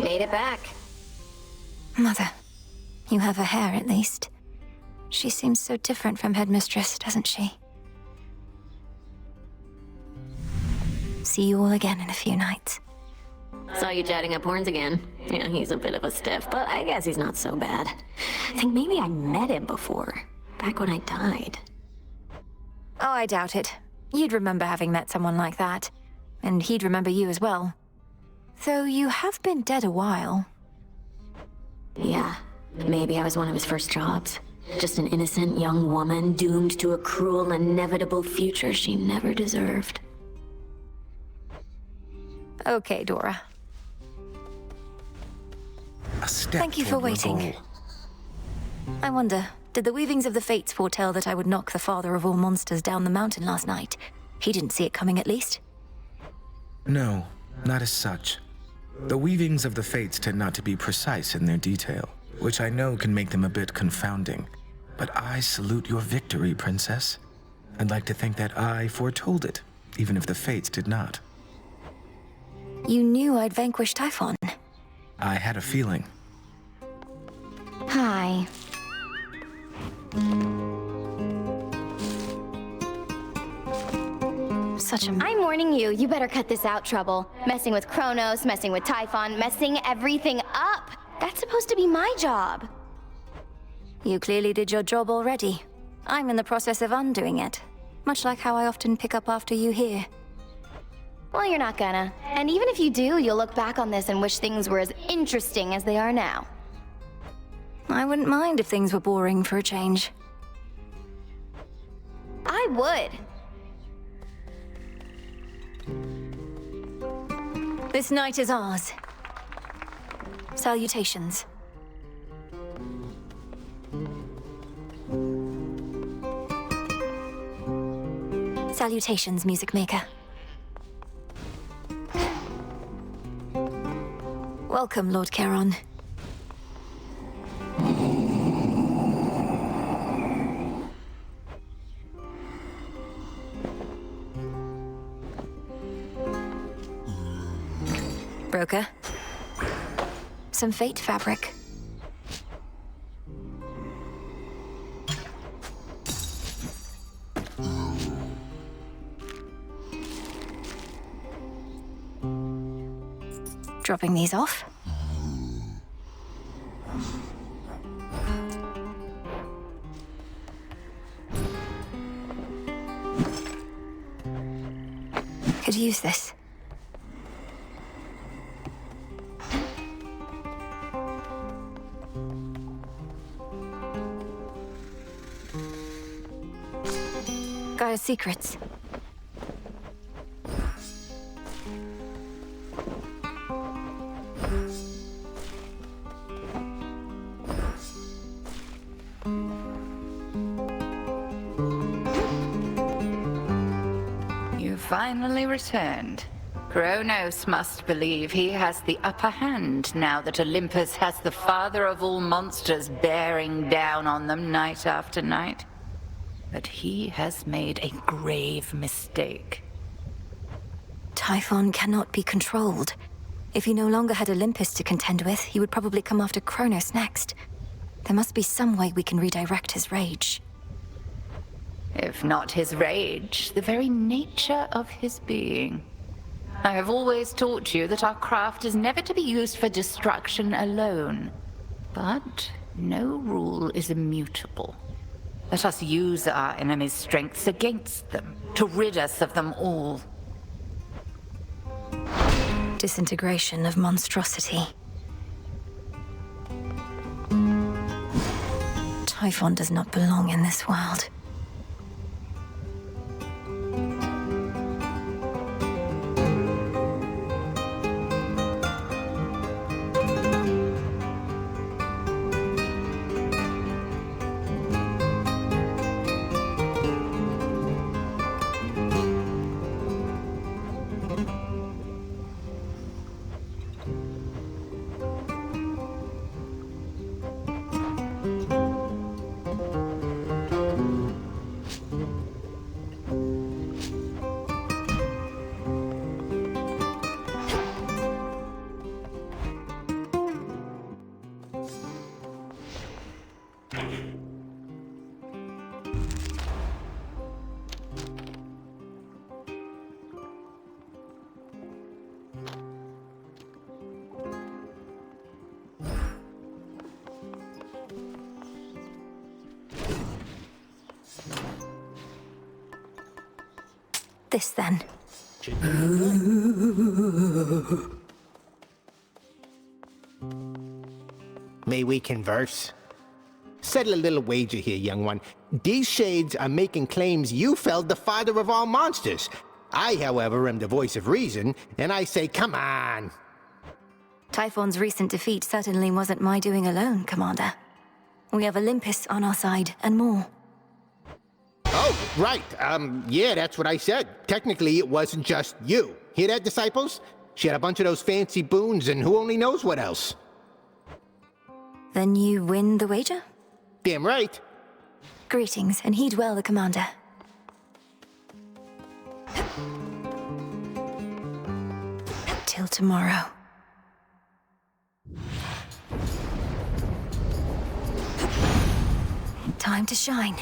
Made it back. Mother, you have her hair at least. She seems so different from Headmistress, doesn't she? See you all again in a few nights. Saw you chatting up Horns again. Yeah, he's a bit of a stiff, but I guess he's not so bad. I think maybe I met him before, back when I died. Oh, I doubt it. You'd remember having met someone like that. And he'd remember you as well. Though you have been dead a while. Yeah, maybe I was one of his first jobs. Just an innocent young woman doomed to a cruel, inevitable future she never deserved. Okay, Dora. A step Thank you for toward your waiting. goal. I wonder, did the weavings of the fates foretell that I would knock the father of all monsters down the mountain last night? He didn't see it coming, at least. No, not as such. The weavings of the fates tend not to be precise in their detail, which I know can make them a bit confounding. But I salute your victory, Princess. I'd like to think that I foretold it, even if the fates did not. You knew I'd vanquished Typhon. I had a feeling. Hi. Such a... I'm warning you, you better cut this out, Trouble. Messing with Kronos, messing with Typhon, messing everything up. That's supposed to be my job. You clearly did your job already. I'm in the process of undoing it. Much like how I often pick up after you here. Well, you're not gonna. And even if you do, you'll look back on this and wish things were as interesting as they are now. I wouldn't mind if things were boring for a change. I would. This night is ours. Salutations. Salutations, music maker. Welcome, Lord Charon. Broker. Some fate fabric. Dropping these off. Could use this. Gaia's secrets. You finally returned. Kronos must believe he has the upper hand now that Olympus has the father of all monsters bearing down on them night after night. But he has made a grave mistake. Typhon cannot be controlled. If he no longer had Olympus to contend with, he would probably come after Kronos next. There must be some way we can redirect his rage. If not his rage, the very nature of his being. I have always taught you that our craft is never to be used for destruction alone. But no rule is immutable. Let us use our enemy's strengths against them, to rid us of them all. Disintegration of monstrosity. Typhon does not belong in this world. this then? May we converse? Settle a little wager here, young one. These shades are making claims you felled the father of all monsters. I, however, am the voice of reason, and I say, come on. Typhon's recent defeat certainly wasn't my doing alone, Commander. We have Olympus on our side, and more. Oh, right. Yeah, that's what I said. Technically, it wasn't just you. Hear that, disciples? She had a bunch of those fancy boons, and who only knows what else. Then you win the wager? Damn right. Greetings, and heed well the Commander. Till tomorrow. Time to shine.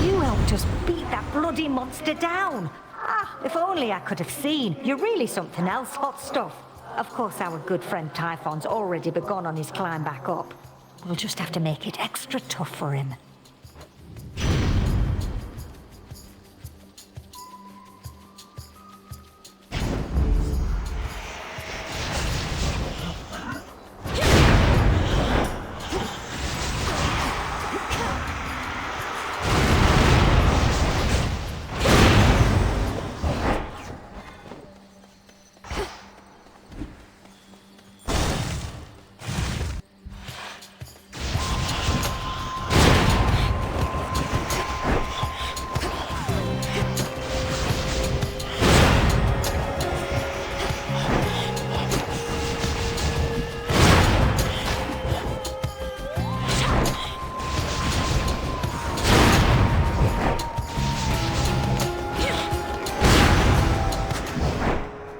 You helped us beat that bloody monster down. Ah, if only I could have seen. You're really something else, hot stuff. Of course, our good friend Typhon's already begun on his climb back up. We'll just have to make it extra tough for him.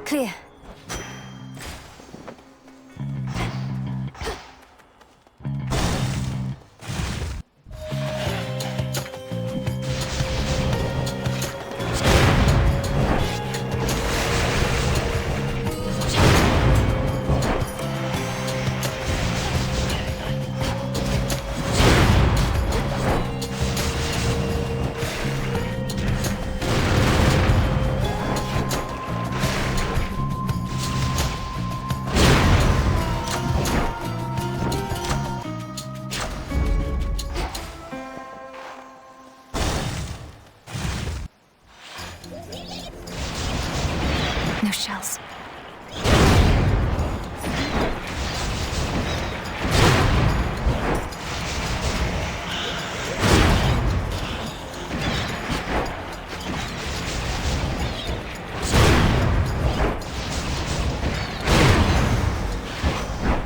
Clear. No shells.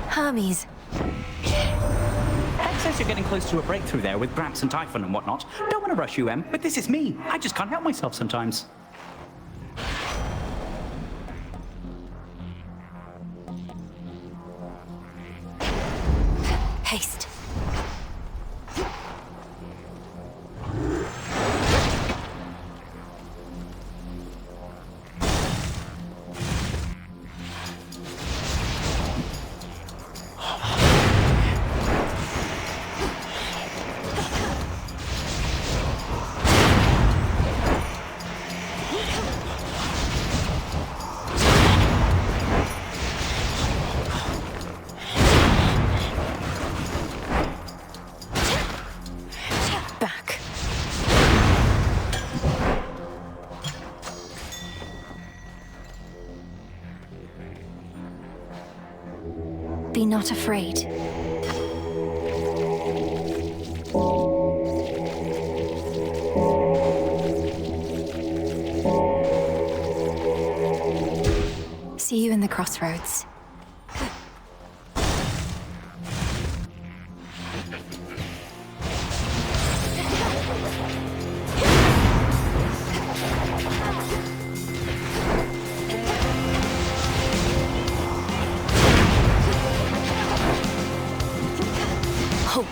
Hermes. Heck says you're getting close to a breakthrough there with Gramps and Typhon and whatnot. Don't want to rush you, Em, but this is me. I just can't help myself sometimes. Haste. Back. Be not afraid. See you in the Crossroads. Hold.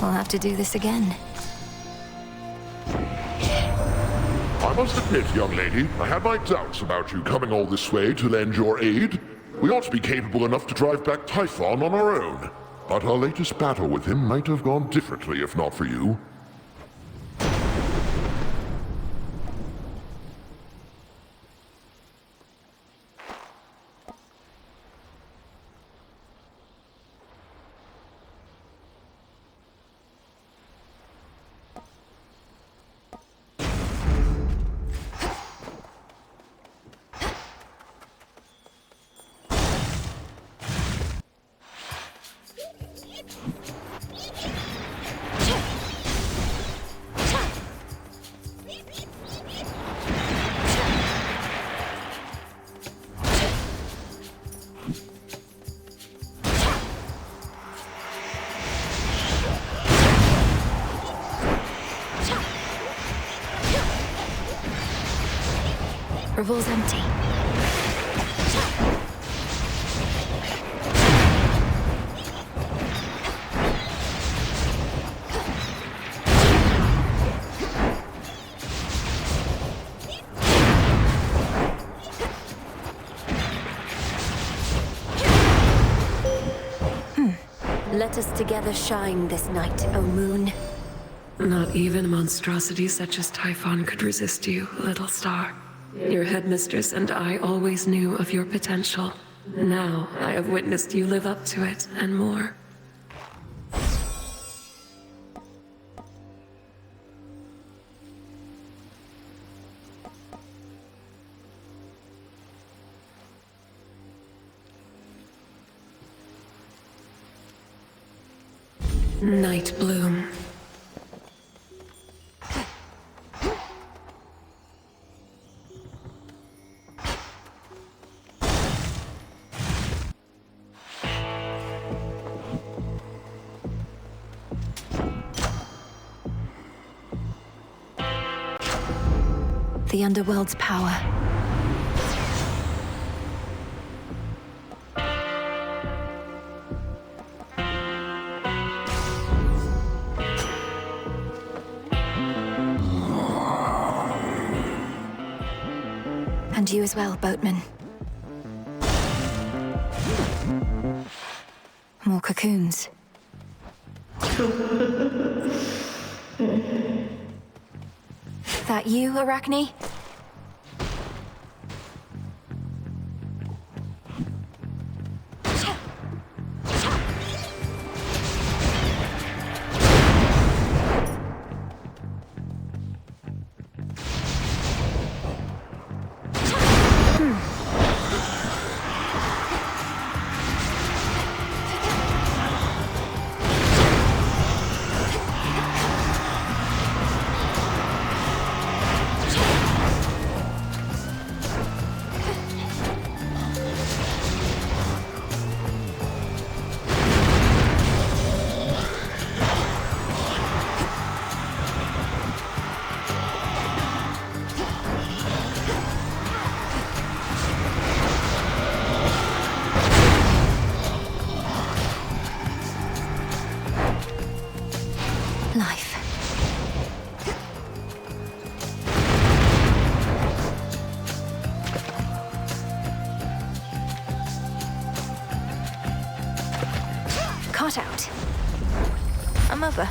We'll have to do this again. I'm must admit, young lady, I had my doubts about you coming all this way to lend your aid. We ought to be capable enough to drive back Typhon on our own. But our latest battle with him might have gone differently if not for you. Revol's empty. Let us together shine this night, O moon. Not even a monstrosity such as Typhon could resist you, little star. Your headmistress and I always knew of your potential. Now I have witnessed you live up to it, and more. Night Bloom. The underworld's power. And you as well, boatman. More cocoons. That you, Arachne? Life. Caught out. I'm over.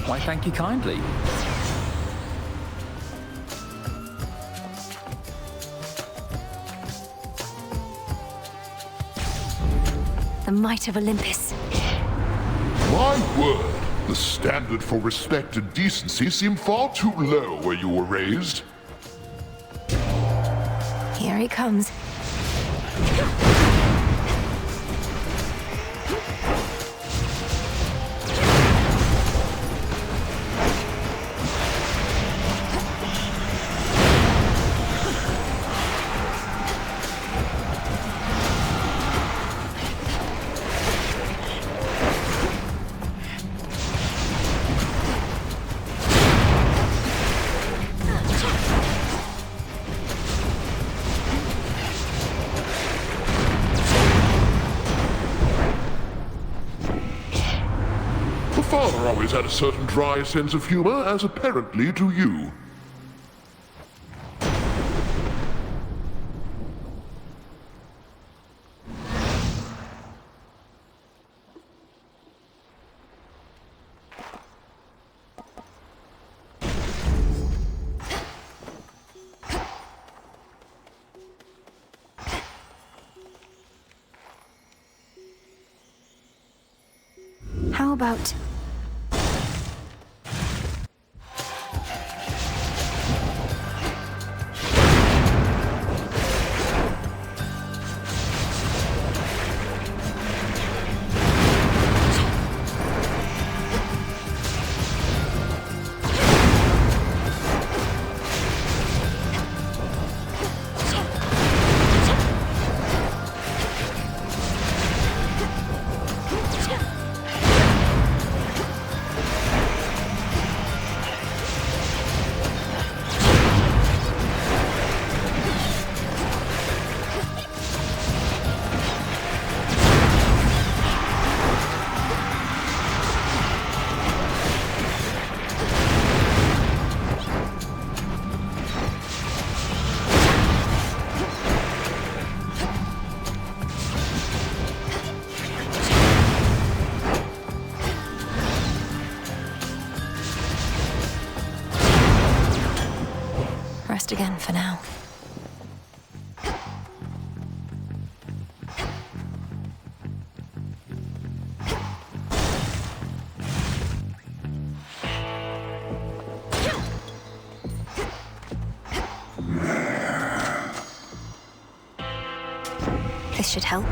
Why, thank you kindly. The might of Olympus. My word! The standard for respect and decency seemed far too low where you were raised. Here he comes. father always had a certain dry sense of humor, as apparently do you. How about... Rest again for now. This should help.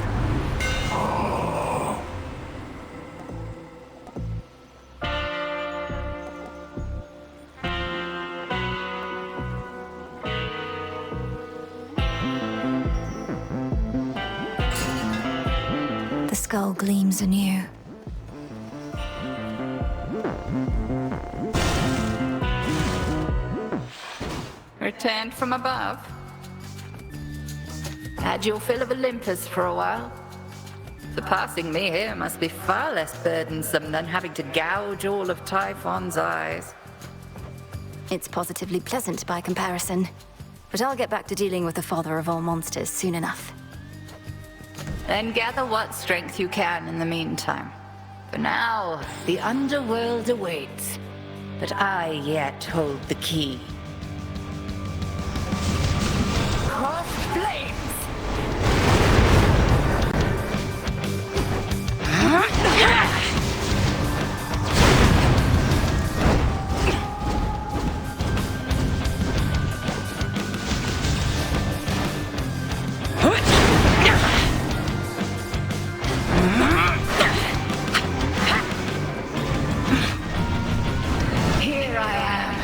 The skull gleams anew. Returned from above. Had your fill of Olympus for a while. Surpassing me here must be far less burdensome than having to gouge all of Typhon's eyes. It's positively pleasant by comparison. But I'll get back to dealing with the father of all monsters soon enough. Then gather what strength you can in the meantime. For now, the underworld awaits. But I yet hold the key. Cross flames! Here I am.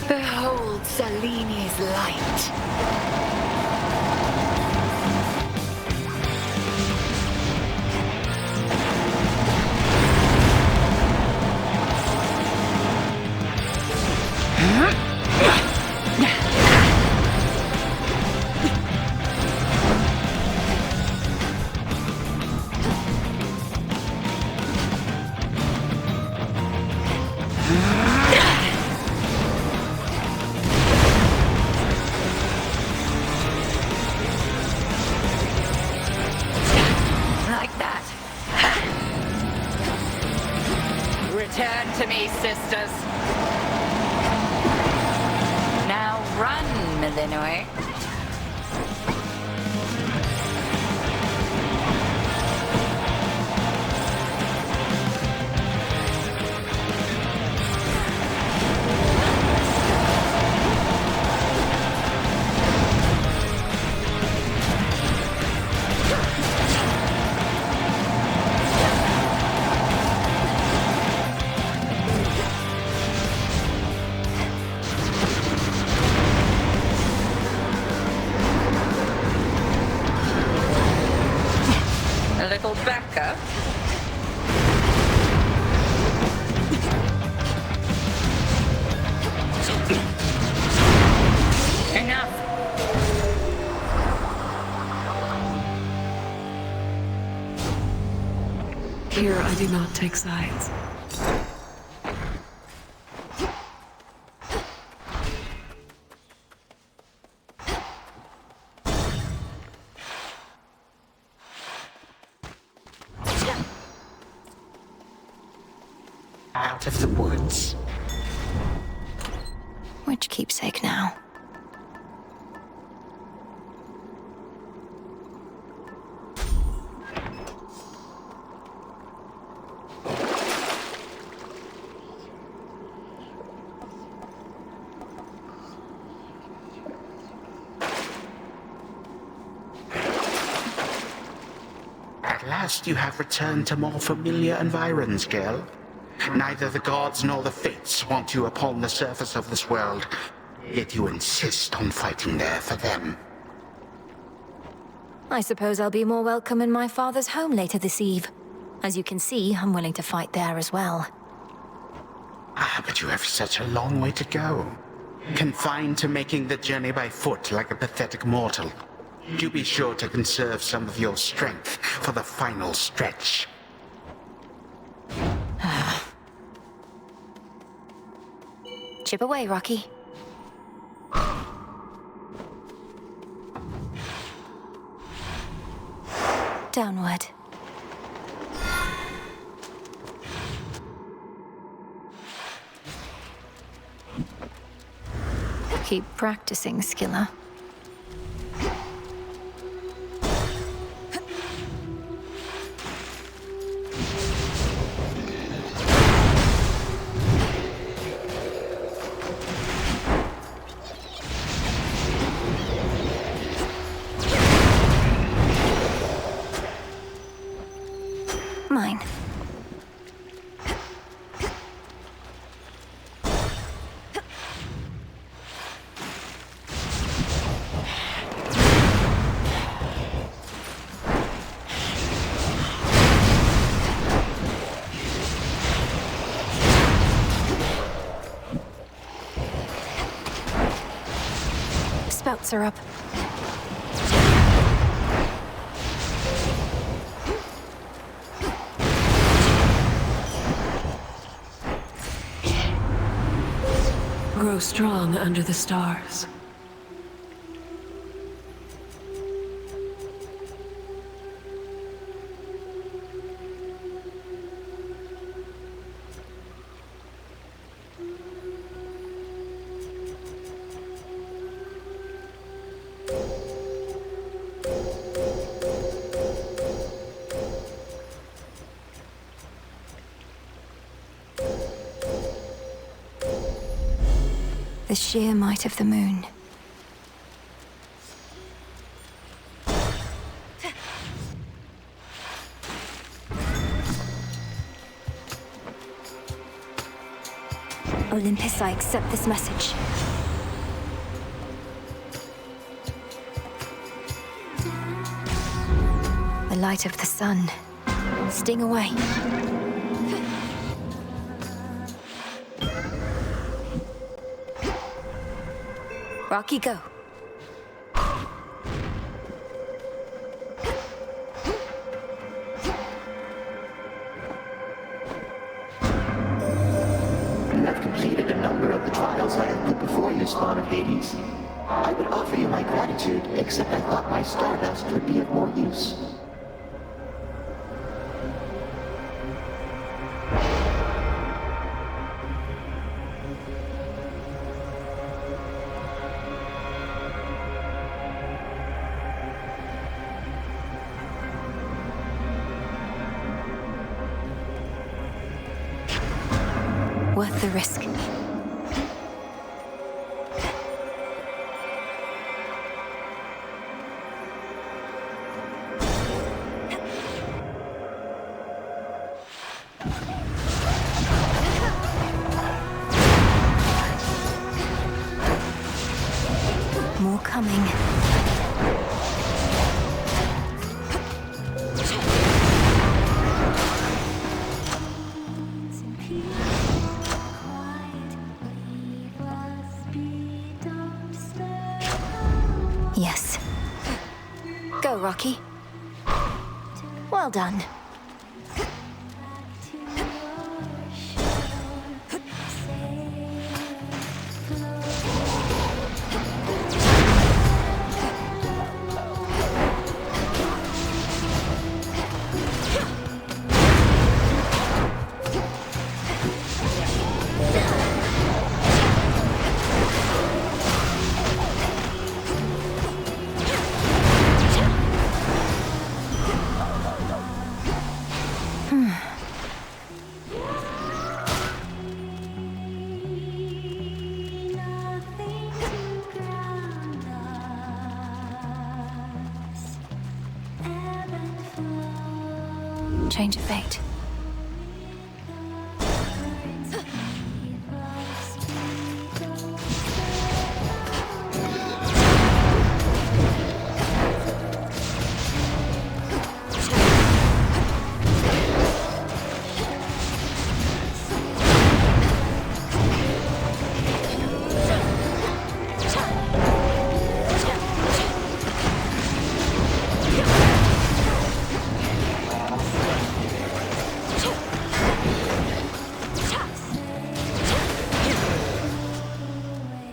Behold Seleni's light. Like that. Return to me, sisters. Now run, Millenoi. Here I do not take sides. Out of the woods. Which keepsake now? At last you have returned to more familiar environs, girl. Neither the gods nor the fates want you upon the surface of this world, yet you insist on fighting there for them. I suppose I'll be more welcome in my father's home later this eve. As you can see, I'm willing to fight there as well. Ah, but you have such a long way to go. Confined to making the journey by foot like a pathetic mortal. Do be sure to conserve some of your strength for the final stretch. Chip away, Rocky. Downward. Keep practicing, Skiller. Mine. Spouts are up. Grow strong under the stars. The sheer might of the moon. Olympus, I accept this message. The light of the sun. Sting away. Rocky, go. You have completed a number of the trials I have put before you, Spawn of Hades. I would offer you my gratitude, except I thought my stardust would be of more use. Worth the risk. More coming. Yes. Go, Rocky. Well done. change of fate.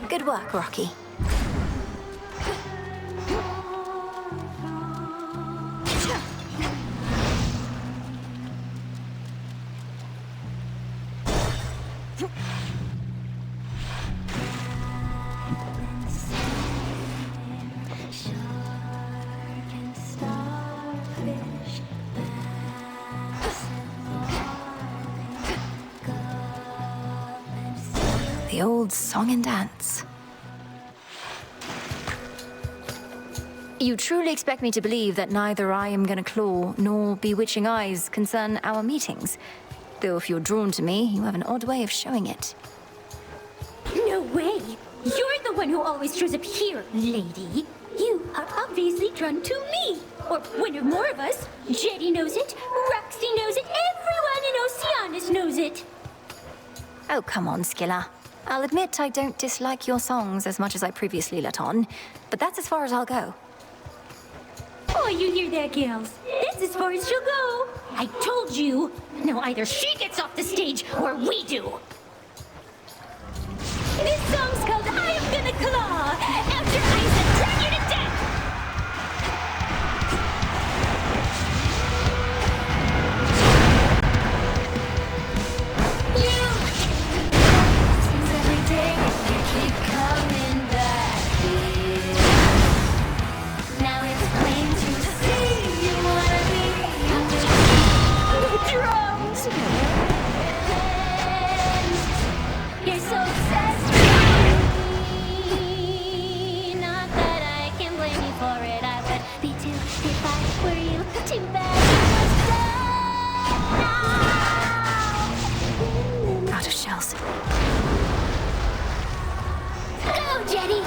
Good work, Rocky. The old song and dance. You truly expect me to believe that neither I am gonna claw nor bewitching eyes concern our meetings? Though if you're drawn to me, you have an odd way of showing it. No way! You're the one who always shows up here, lady. You are obviously drawn to me. Or one or more of us. Jetty knows it, Roxy knows it, everyone in Oceanus knows it. Oh, come on, Skilla. I'll admit I don't dislike your songs as much as I previously let on, but that's as far as I'll go. Oh, you hear that, gals? That's as far as she'll go. I told you. Now either she gets off the stage or we do. This song's called I Am Gonna Claw. Out your eyes and turn you to death. Seems every day you keep coming back here. Now it's plain to see you wanna be Drums. You're so obsessed with me. Not that I can blame you for it. I would be too if I were you. Too bad you must Out of shells. go, Jetty.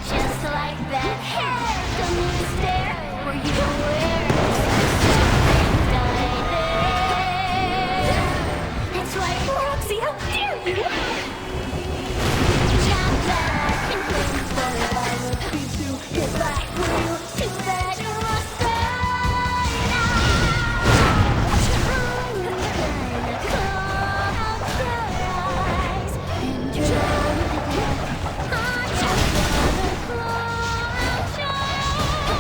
Just like that hair, don't you stare where you wear it. That's why, Roxy, how dare you? Jump back and listen for it. I would be to get back for you. Too bad you must die now. I'm gonna claw out your eyes and drown the death. I'm just gonna claw out your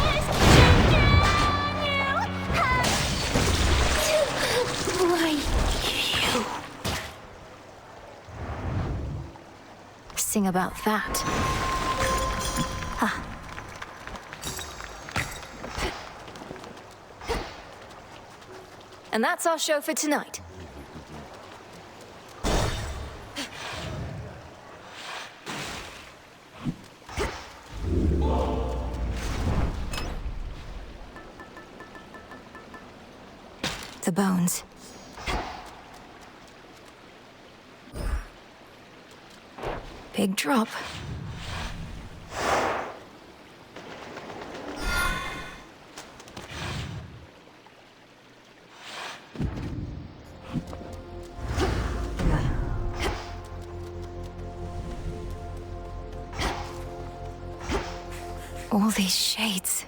eyes and drown you. Why, you... Sing about that. And that's our show for tonight. The bones. Big drop. All these shades.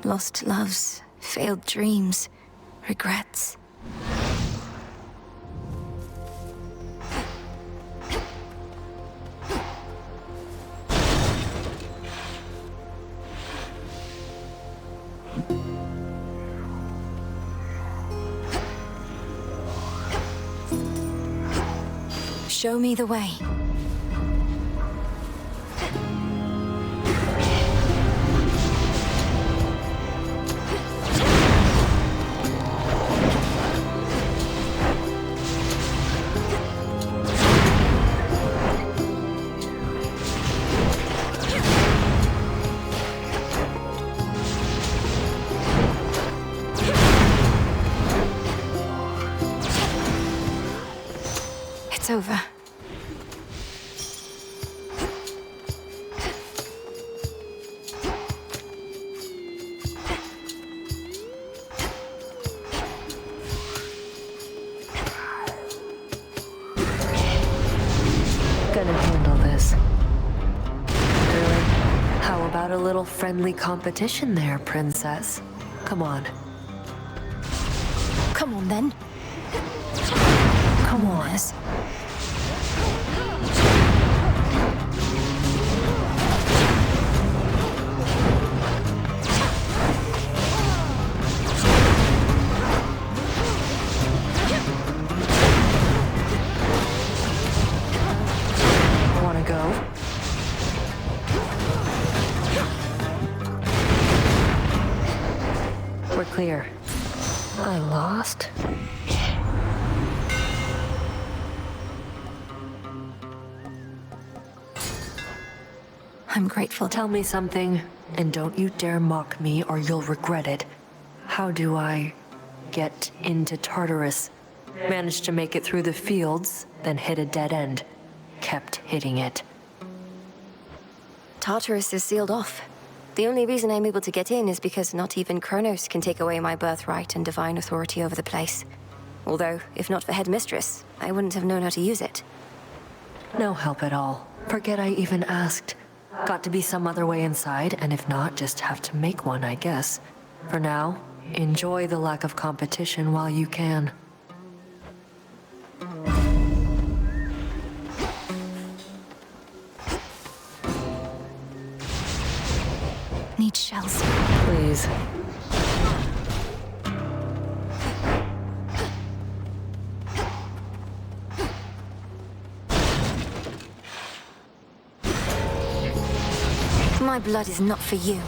Lost loves, failed dreams, regrets. Show me the way. over. Gonna handle this. Really? How about a little friendly competition there, princess? Come on. Come on, then. Come on. Wanna go? We're clear. I lost? I'm grateful. Tell me something, and don't you dare mock me or you'll regret it. How do I get into Tartarus? Managed to make it through the fields, then hit a dead end. Kept hitting it. Tartarus is sealed off. The only reason I'm able to get in is because not even Kronos can take away my birthright and divine authority over the place. Although, if not for Headmistress, I wouldn't have known how to use it. No help at all. Forget I even asked. Got to be some other way inside, and if not, just have to make one, I guess. For now, enjoy the lack of competition while you can. Need shells. Please. My blood is not for you.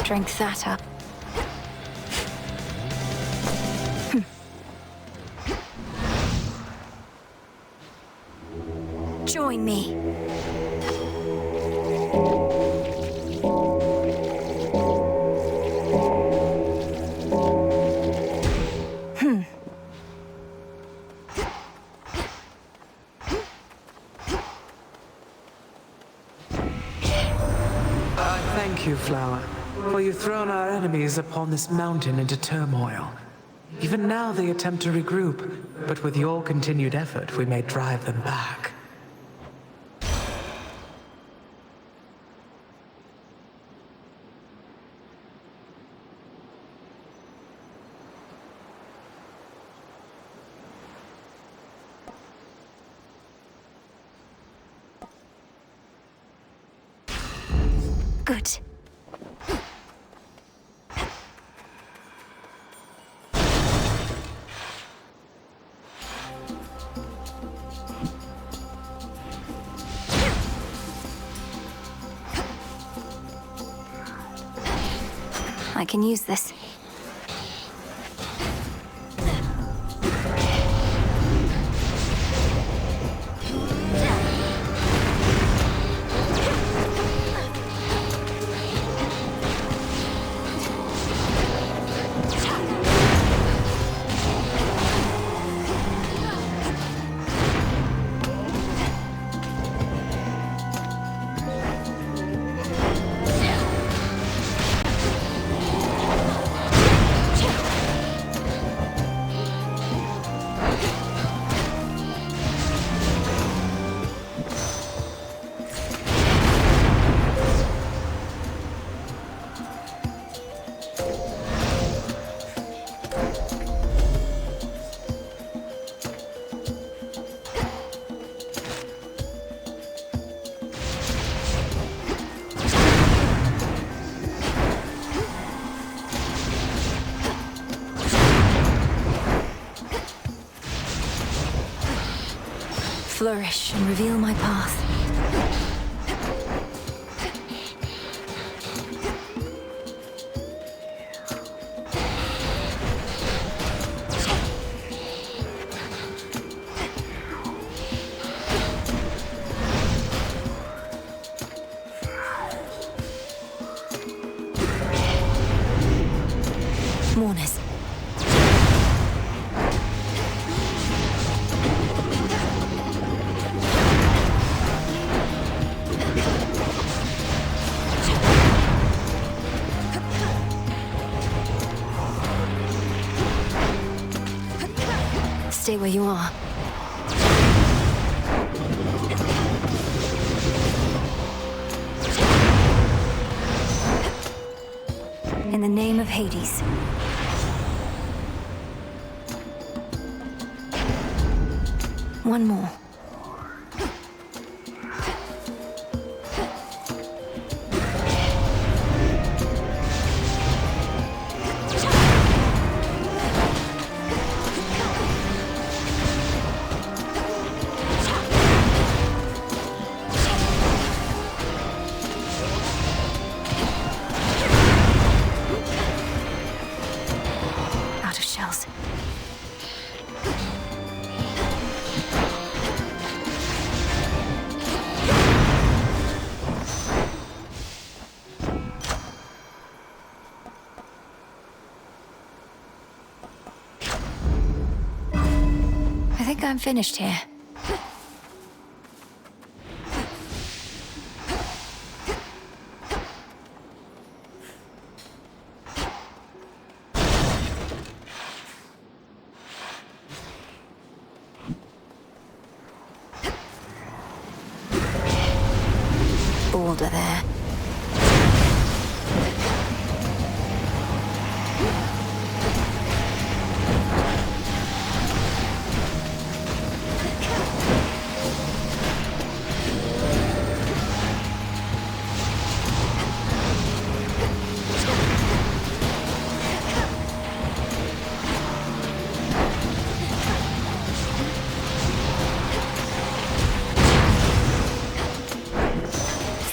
Drink that up. Join me. Thank you, Flower. For you've thrown our enemies upon this mountain into turmoil. Even now they attempt to regroup, but with your continued effort, we may drive them back. Good. I can use this. flourish and reveal my path. Mourners. Stay where you are. In the name of Hades. One more. Out of shells. I think I'm finished here. Boulder there.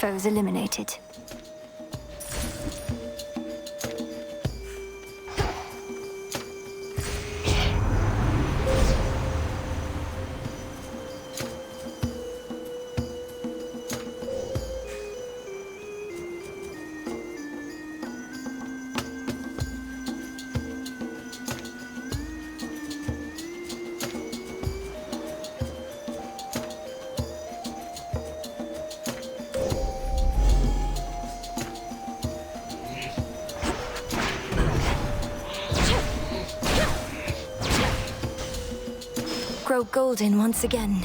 Foes eliminated. Grow golden once again.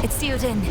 Sealed in.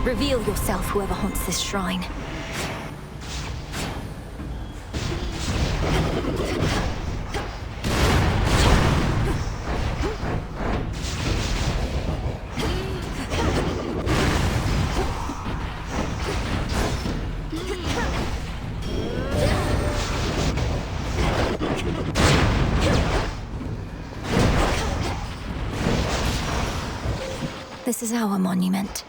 Reveal yourself, whoever haunts this shrine. This is our monument.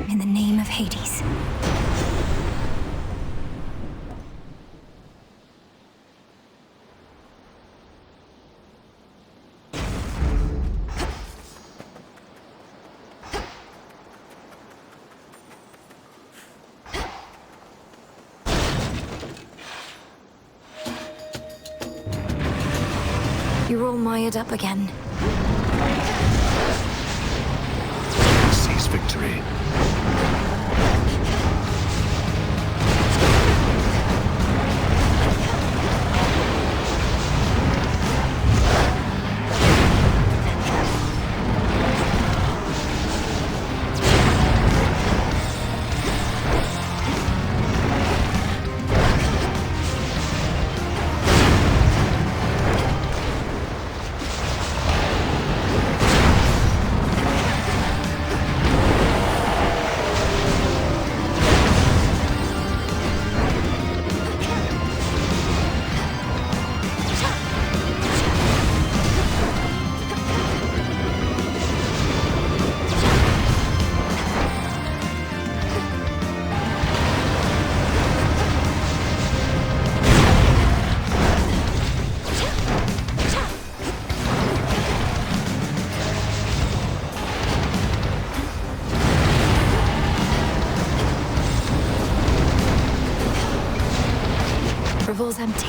In the name of Hades. You're all mired up again. Seize victory. Revol's empty.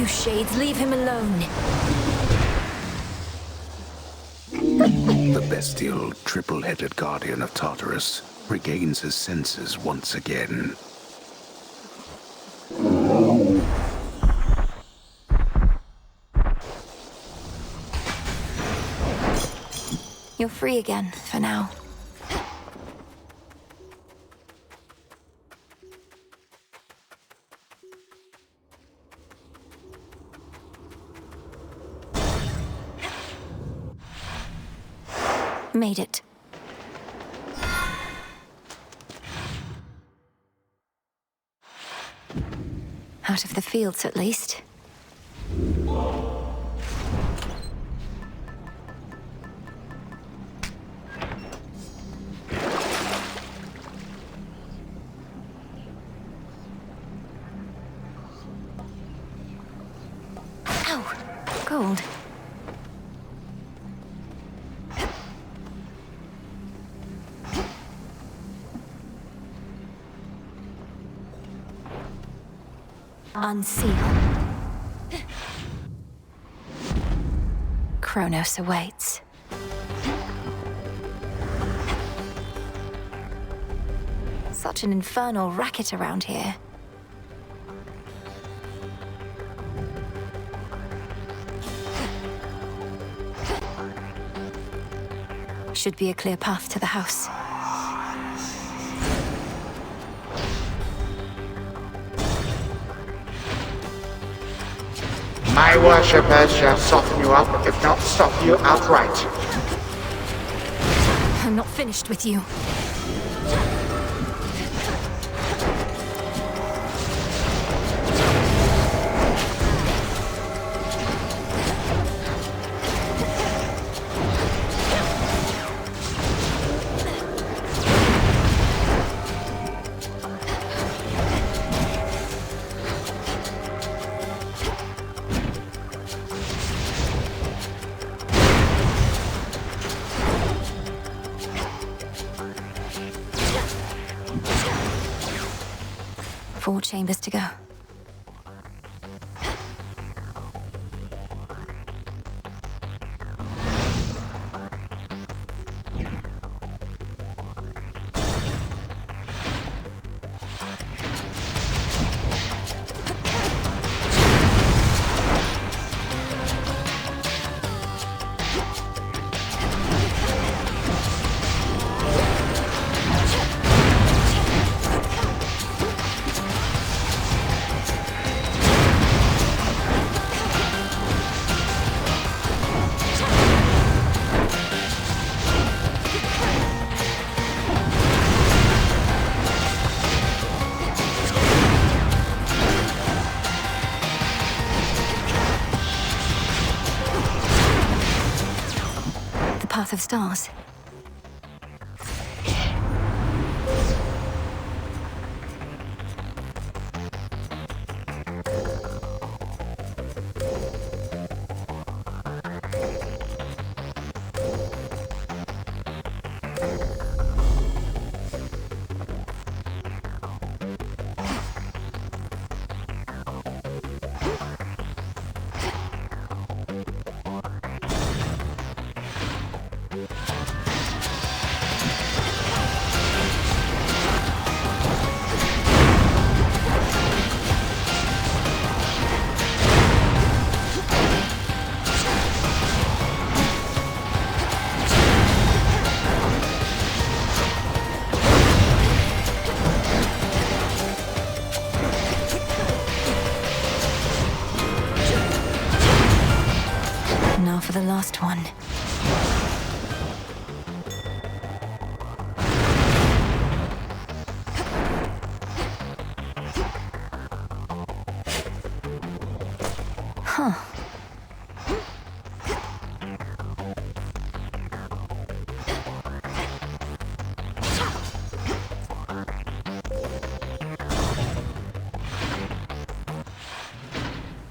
Shades, leave him alone. The bestial, triple-headed guardian of Tartarus regains his senses once again. You're free again, for now. Made it. Out of the fields, at least. Ow! Gold. Unseal. Kronos awaits. Such an infernal racket around here. Should be a clear path to the house. My worshippers shall soften you up, if not stop you outright. I'm not finished with you. 4 chambers to go. Path of Stars. Now for the last one. Huh.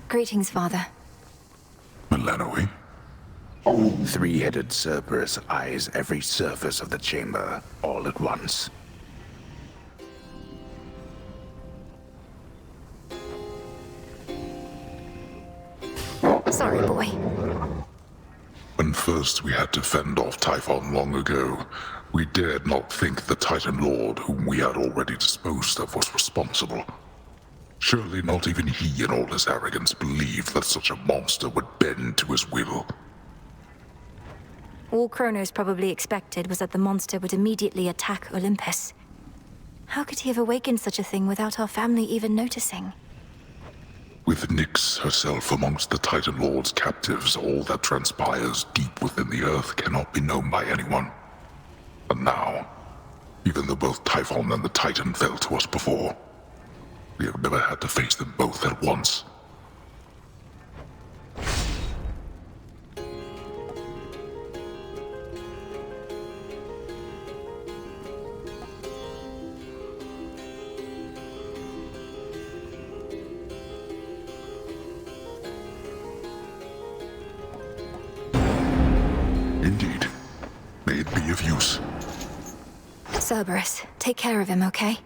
Greetings, Father. Milanoe? Three-headed Cerberus eyes every surface of the chamber, all at once. Sorry, boy. When first we had to fend off Typhon long ago, we dared not think the Titan Lord, whom we had already disposed of, was responsible. Surely not even he in all his arrogance believed that such a monster would bend to his will. All Kronos probably expected was that the monster would immediately attack Olympus. How could he have awakened such a thing without our family even noticing? With Nyx herself amongst the Titan Lord's captives, all that transpires deep within the earth cannot be known by anyone. And now, even though both Typhon and the Titan fell to us before, we have never had to face them both at once. Indeed. May it be of use. Cerberus, take care of him, okay?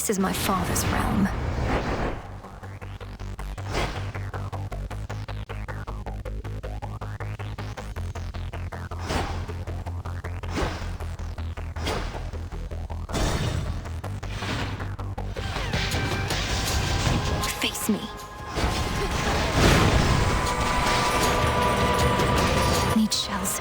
This is my father's realm. Face me. Need shells.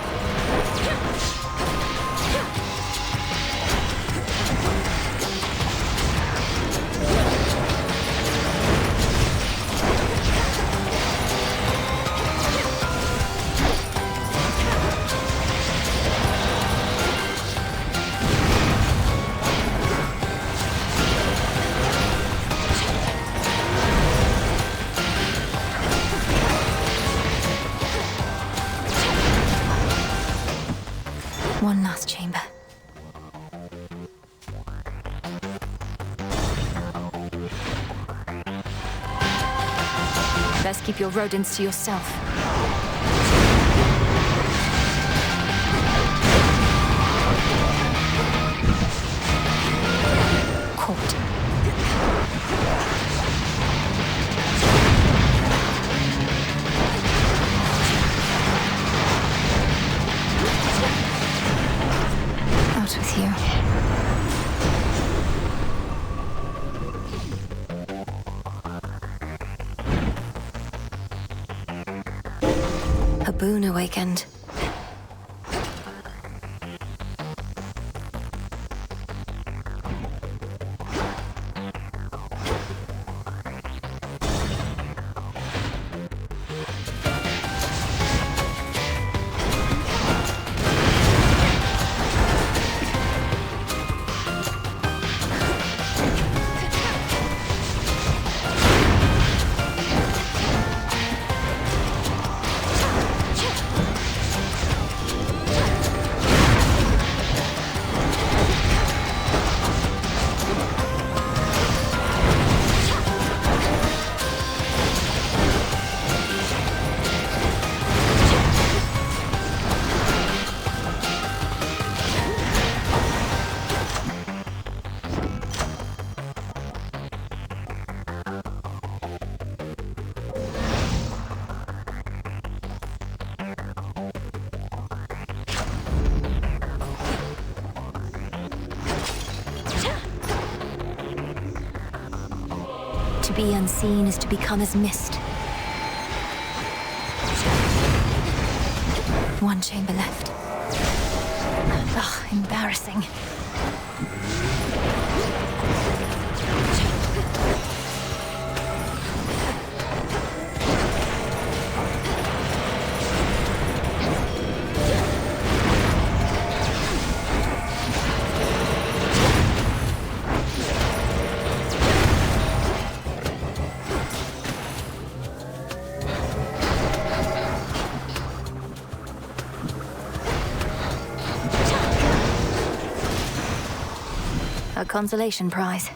Best keep your rodents to yourself. Caught. Out with you. A boon awakened. To be unseen is to become as mist. One chamber left. Ugh, embarrassing. A consolation prize.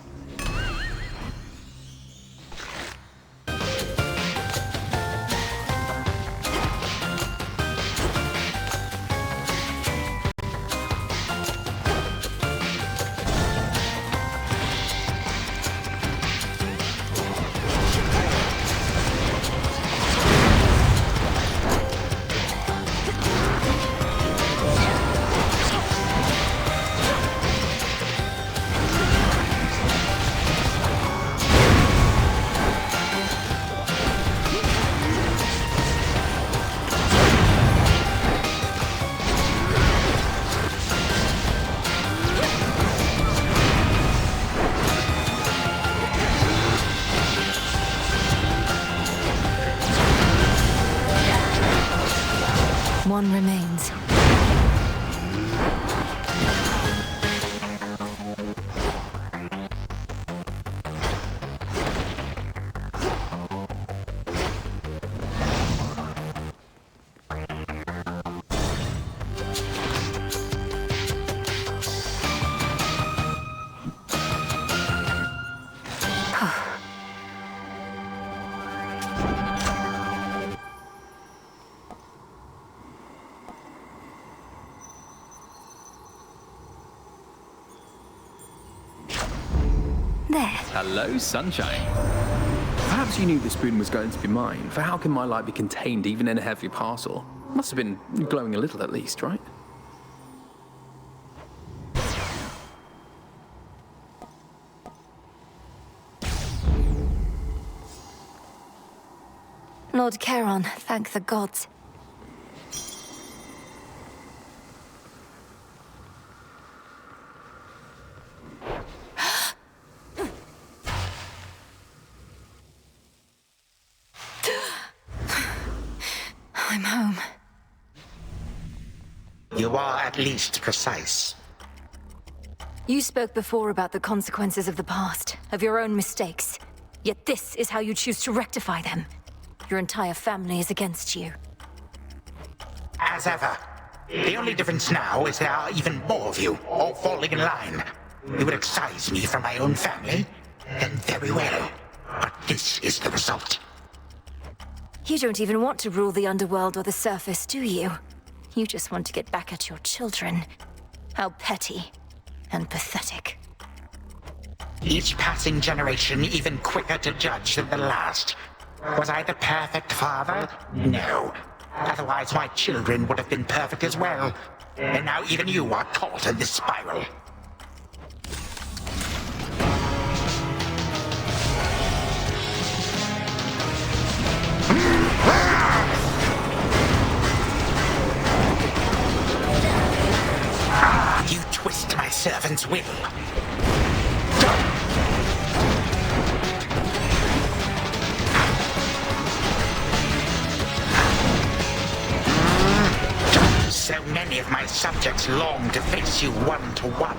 One remains. Hello, sunshine. Perhaps you knew this boon was going to be mine, for how can my light be contained even in a heavy parcel? Must have been glowing a little at least, right? Lord Charon, thank the gods. I'm home. You are at least precise. You spoke before about the consequences of the past, of your own mistakes. Yet this is how you choose to rectify them. Your entire family is against you. As ever. The only difference now is there are even more of you, all falling in line. You would excise me from my own family? Then very well. But this is the result. You don't even want to rule the underworld or the surface, do you? You just want to get back at your children. How petty and pathetic. Each passing generation even quicker to judge than the last. Was I the perfect father? No. Otherwise my children would have been perfect as well. And now even you are caught in this spiral. You twist my servant's will. So many of my subjects long to face you one-to-one.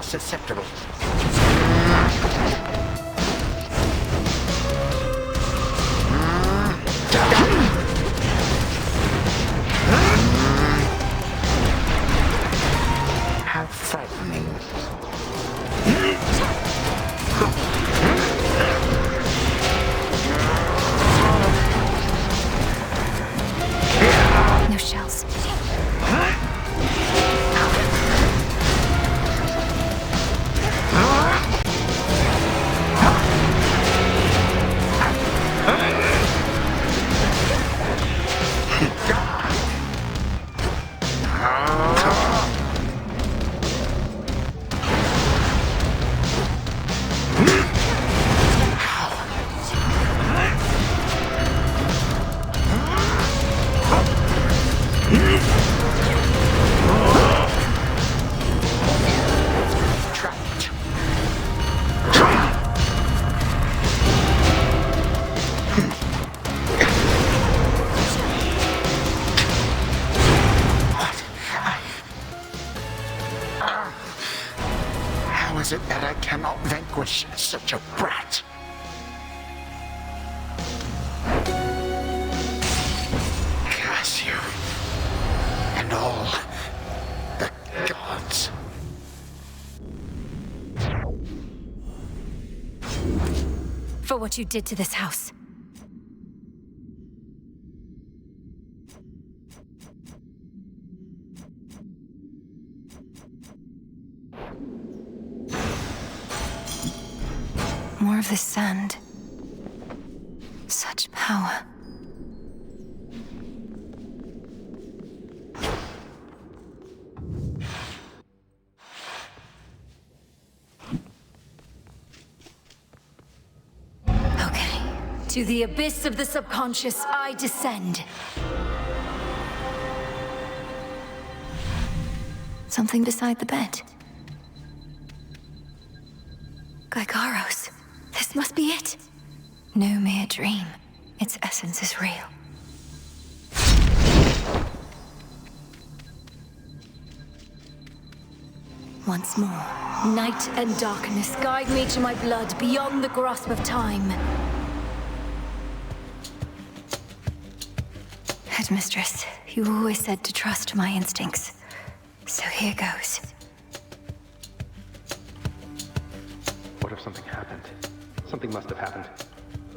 Susceptible. How frightening. No shells. Is it that I cannot vanquish such a brat? Curse you. And all the gods. For what you did to this house. More of this sand. Such power. Okay. To the abyss of the subconscious, I descend. Something beside the bed. Gygaros. This must be it. No mere dream. Its essence is real. Once more, night and darkness guide me to my blood beyond the grasp of time. Headmistress, you always said to trust my instincts. So here goes. What if something happened? Something must have happened.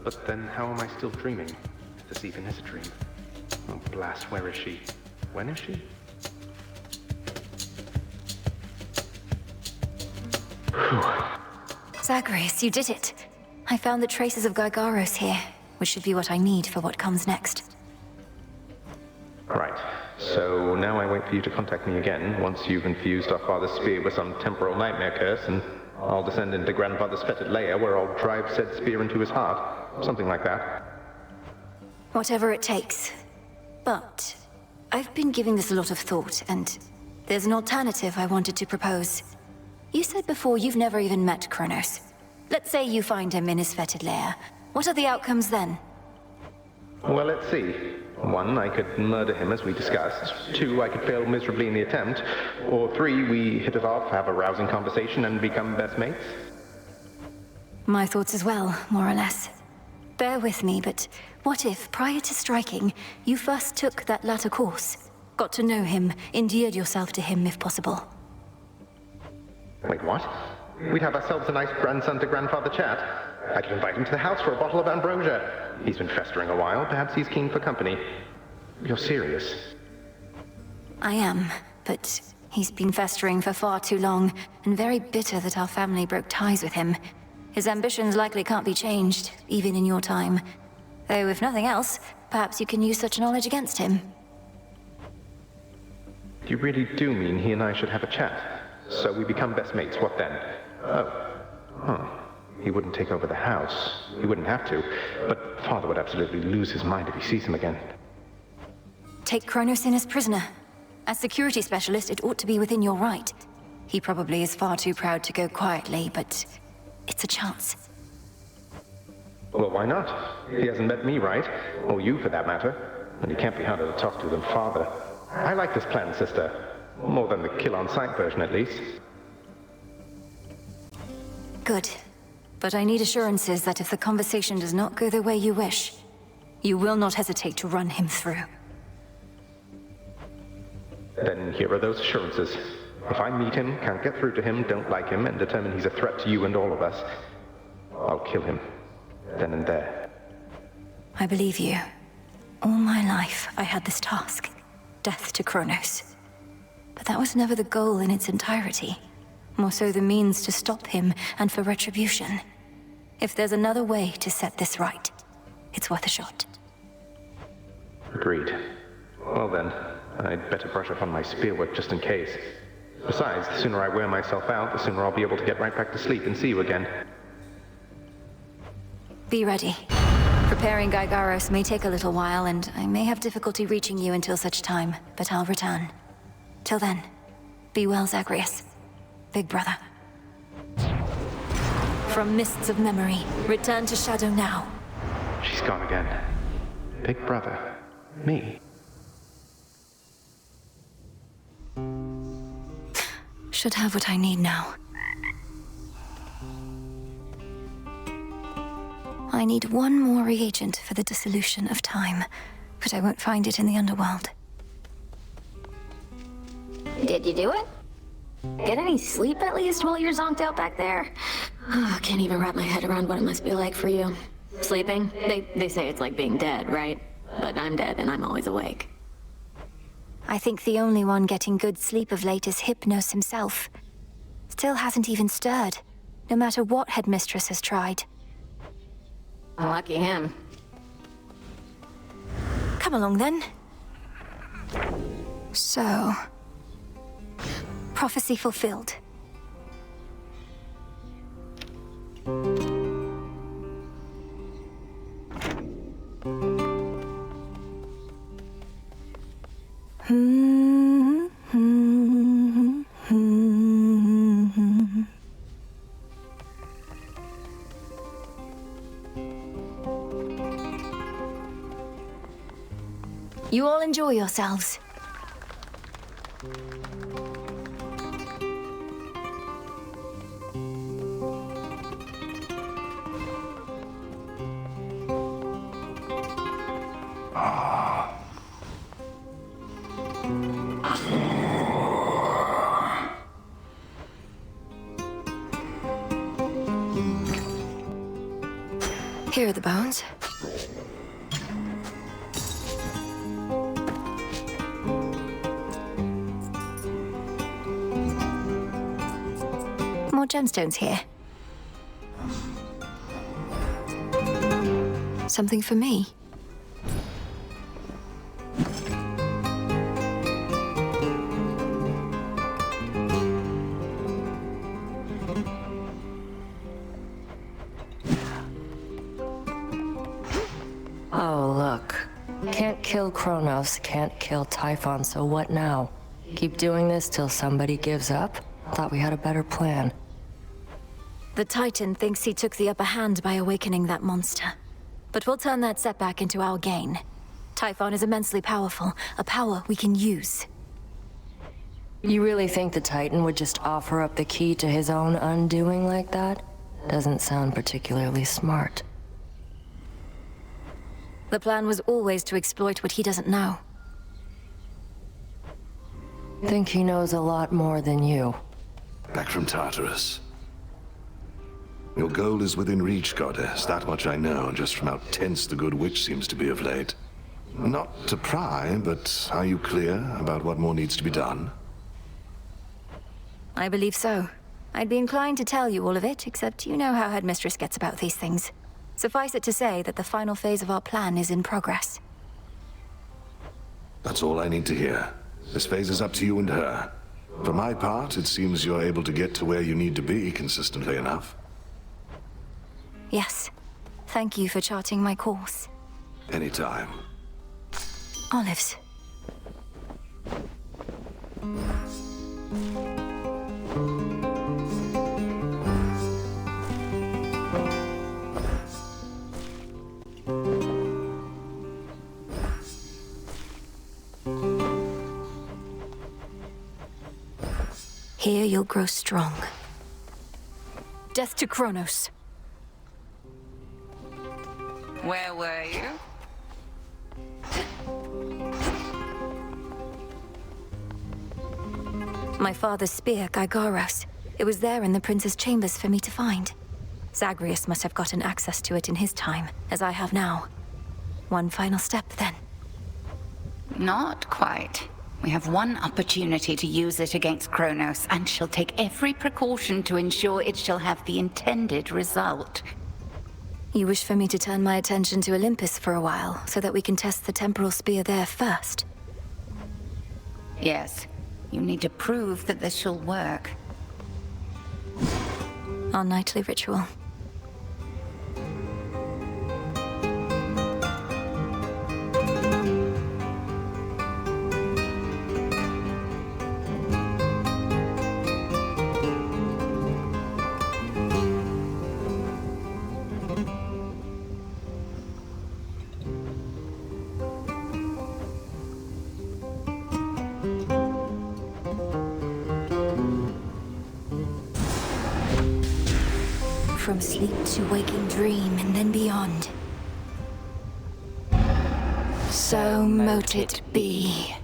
But then how am I still dreaming? If this even is a dream. Oh, blast, where is she? When is she? Zagreus, you did it. I found the traces of Gygaros here, which should be what I need for what comes next. Right. So now I wait for you to contact me again once you've infused our father's spear with some temporal nightmare curse, and I'll descend into grandfather's fetid lair where I'll drive said spear into his heart. Something like that. Whatever it takes. But I've been giving this a lot of thought, and there's an alternative I wanted to propose. You said before you've never even met Kronos. Let's say you find him in his fetid lair. What are the outcomes then? Well, let's see. 1, I could murder him as we discussed. 2, I could fail miserably in the attempt. Or 3, we hit it off, have a rousing conversation, and become best mates. My thoughts as well, more or less. Bear with me, but what if, prior to striking, you first took that latter course? Got to know him, endeared yourself to him if possible. Wait, what? We'd have ourselves a nice grandson-to-grandfather chat. I could invite him to the house for a bottle of ambrosia. He's been festering a while. Perhaps he's keen for company. You're serious? I am, but he's been festering for far too long, and very bitter that our family broke ties with him. His ambitions likely can't be changed, even in your time. Though, if nothing else, perhaps you can use such knowledge against him. You really do mean he and I should have a chat? So we become best mates, what then? Oh. Huh. He wouldn't take over the house. He wouldn't have to. But Father would absolutely lose his mind if he sees him again. Take Kronos in as prisoner. As security specialist, it ought to be within your right. He probably is far too proud to go quietly, but it's a chance. Well, why not? He hasn't met me, right? Or you, for that matter. And he can't be harder to talk to than Father. I like this plan, sister. More than the kill-on-sight version, at least. Good. But I need assurances that if the conversation does not go the way you wish, you will not hesitate to run him through. Then here are those assurances. If I meet him, can't get through to him, don't like him, and determine he's a threat to you and all of us, I'll kill him. Then and there. I believe you. All my life, I had this task. Death to Kronos. But that was never the goal in its entirety. More so the means to stop him and for retribution. If there's another way to set this right, it's worth a shot. Agreed. Well then, I'd better brush up on my spear work just in case. Besides, the sooner I wear myself out, the sooner I'll be able to get right back to sleep and see you again. Be ready. Preparing Gygaros may take a little while, and I may have difficulty reaching you until such time, but I'll return. Till then, be well, Zagreus. Big brother. From mists of memory, return to shadow now. She's gone again. Big brother. Me. Should have what I need now. I need one more reagent for the dissolution of time, but I won't find it in the underworld. Did you do it? Get any sleep at least while you're zonked out back there? Oh, can't even wrap my head around what it must be like for you. Sleeping? They say it's like being dead, right? But I'm dead and I'm always awake. I think the only one getting good sleep of late is Hypnos himself. Still hasn't even stirred, no matter what headmistress has tried. Lucky him. Come along then. So... prophecy fulfilled. You all enjoy yourselves. Here are the bones. More gemstones here. Something for me? Oh, look. Can't kill Kronos, can't kill Typhon, so what now? Keep doing this till somebody gives up? Thought we had a better plan. The Titan thinks he took the upper hand by awakening that monster. But we'll turn that setback into our gain. Typhon is immensely powerful, a power we can use. You really think the Titan would just offer up the key to his own undoing like that? Doesn't sound particularly smart. The plan was always to exploit what he doesn't know. Think he knows a lot more than you. Back from Tartarus. Your goal is within reach, Goddess. That much I know, just from how tense the good witch seems to be of late. Not to pry, but are you clear about what more needs to be done? I believe so. I'd be inclined to tell you all of it, except you know how Headmistress gets about these things. Suffice it to say that the final phase of our plan is in progress. That's all I need to hear. This phase is up to you and her. For my part, it seems you're able to get to where you need to be consistently enough. Yes. Thank you for charting my course. Anytime. Olives. Here you'll grow strong. Death to Kronos. Where were you? My father's spear, Gygaros. It was there in the prince's chambers for me to find. Zagreus must have gotten access to it in his time, as I have now. One final step, then. Not quite. We have one opportunity to use it against Kronos, and she'll take every precaution to ensure it shall have the intended result. You wish for me to turn my attention to Olympus for a while, so that we can test the temporal spear there first? Yes. You need to prove that this shall work. Our nightly ritual. From sleep to waking dream and then beyond. So mote it be.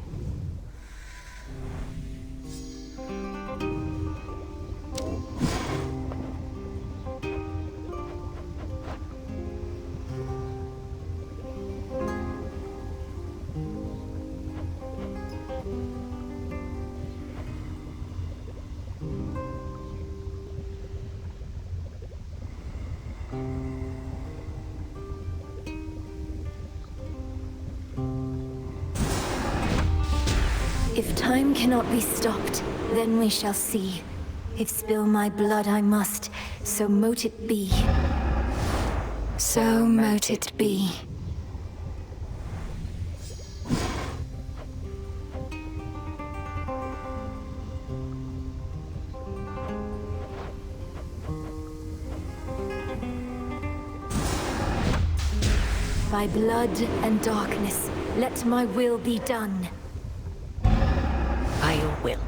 If time cannot be stopped, then we shall see. If spill my blood I must, so mote it be. So mote it be. By blood and darkness, let my will be done. By your will.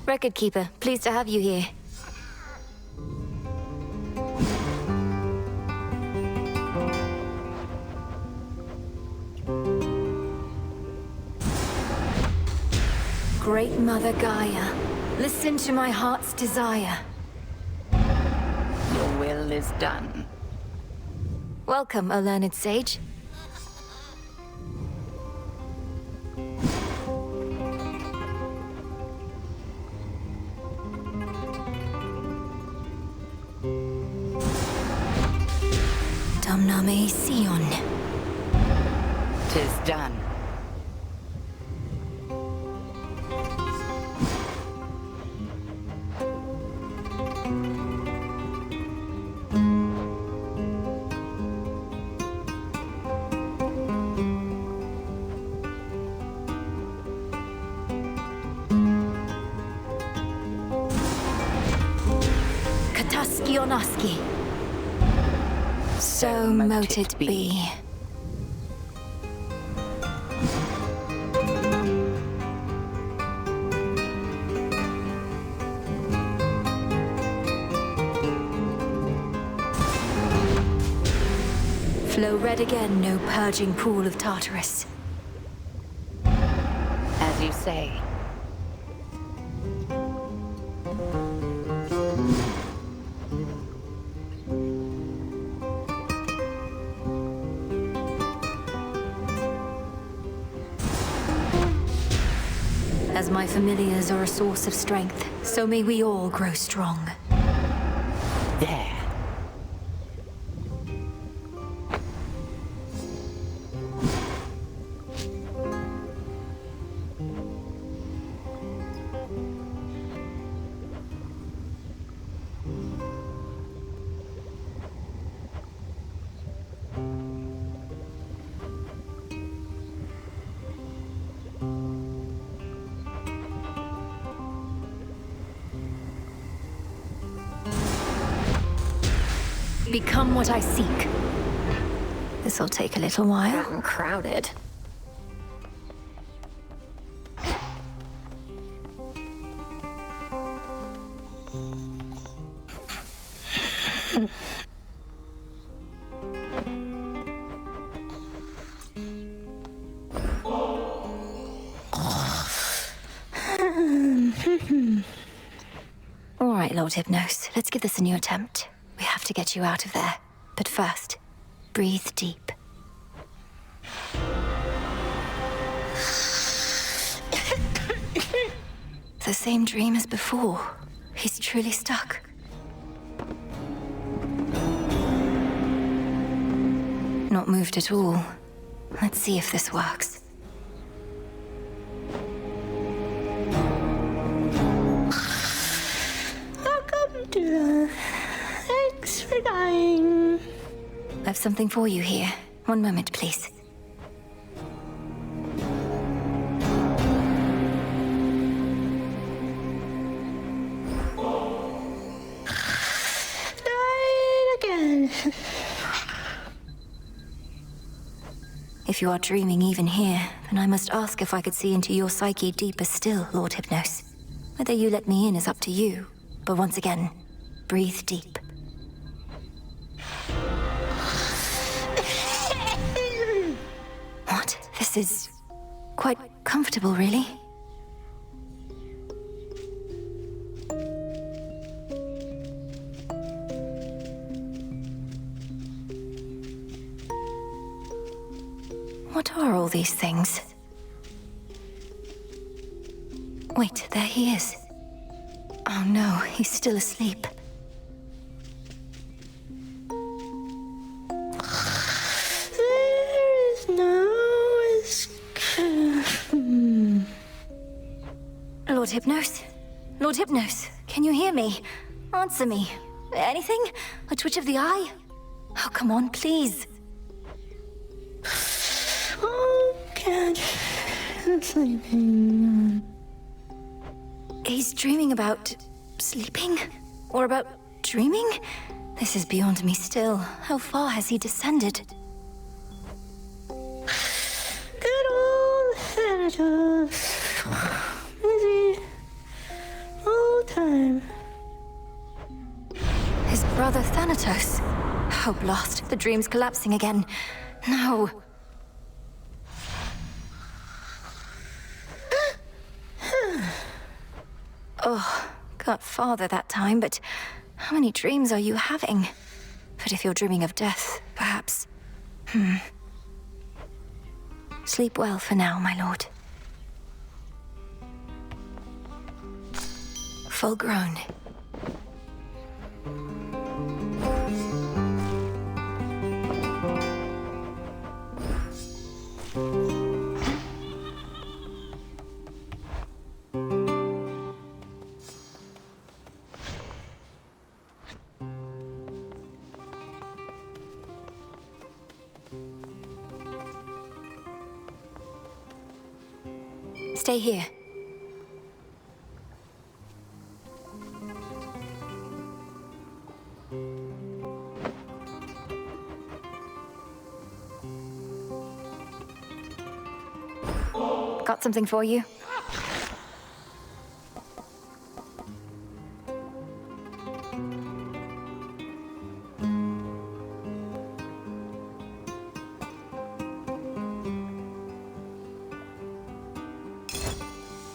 Record Keeper, pleased to have you here. Great Mother Gaia, listen to my heart's desire. Your will is done. Welcome, O learned sage. Damname Sion. 'Tis done. Kataskionaski. So mote it be. Flow red again, no purging pool of Tartarus. As you say. As my familiars are a source of strength, so may we all grow strong. There. Become what I seek. This'll take a little while. Getting crowded. All right, Lord Hypnos, let's give this a new attempt. We have to get you out of there. But first, breathe deep. The same dream as before. He's truly stuck. Not moved at all. Let's see if this works. Welcome to Thanks for dying. I've something for you here. One moment, please. Died again. If you are dreaming even here, then I must ask if I could see into your psyche deeper still, Lord Hypnos. Whether you let me in is up to you. But once again, breathe deep. What? This is quite comfortable, really. What are all these things? Wait, there he is. Oh no, he's still asleep. There is no escape. Lord Hypnos? Lord Hypnos, can you hear me? Answer me. Anything? A twitch of the eye? Oh, come on, please. Oh, can't. I'm sleeping. He's dreaming about sleeping? Or about dreaming? This is beyond me still. How far has he descended? Good old Thanatos. Busy. All time. His brother Thanatos. Oh, blast. The dream's collapsing again. No. Oh, got farther that time, but how many dreams are you having? But if you're dreaming of death, perhaps... Sleep well for now, my lord. Full grown. Stay here. Got something for you?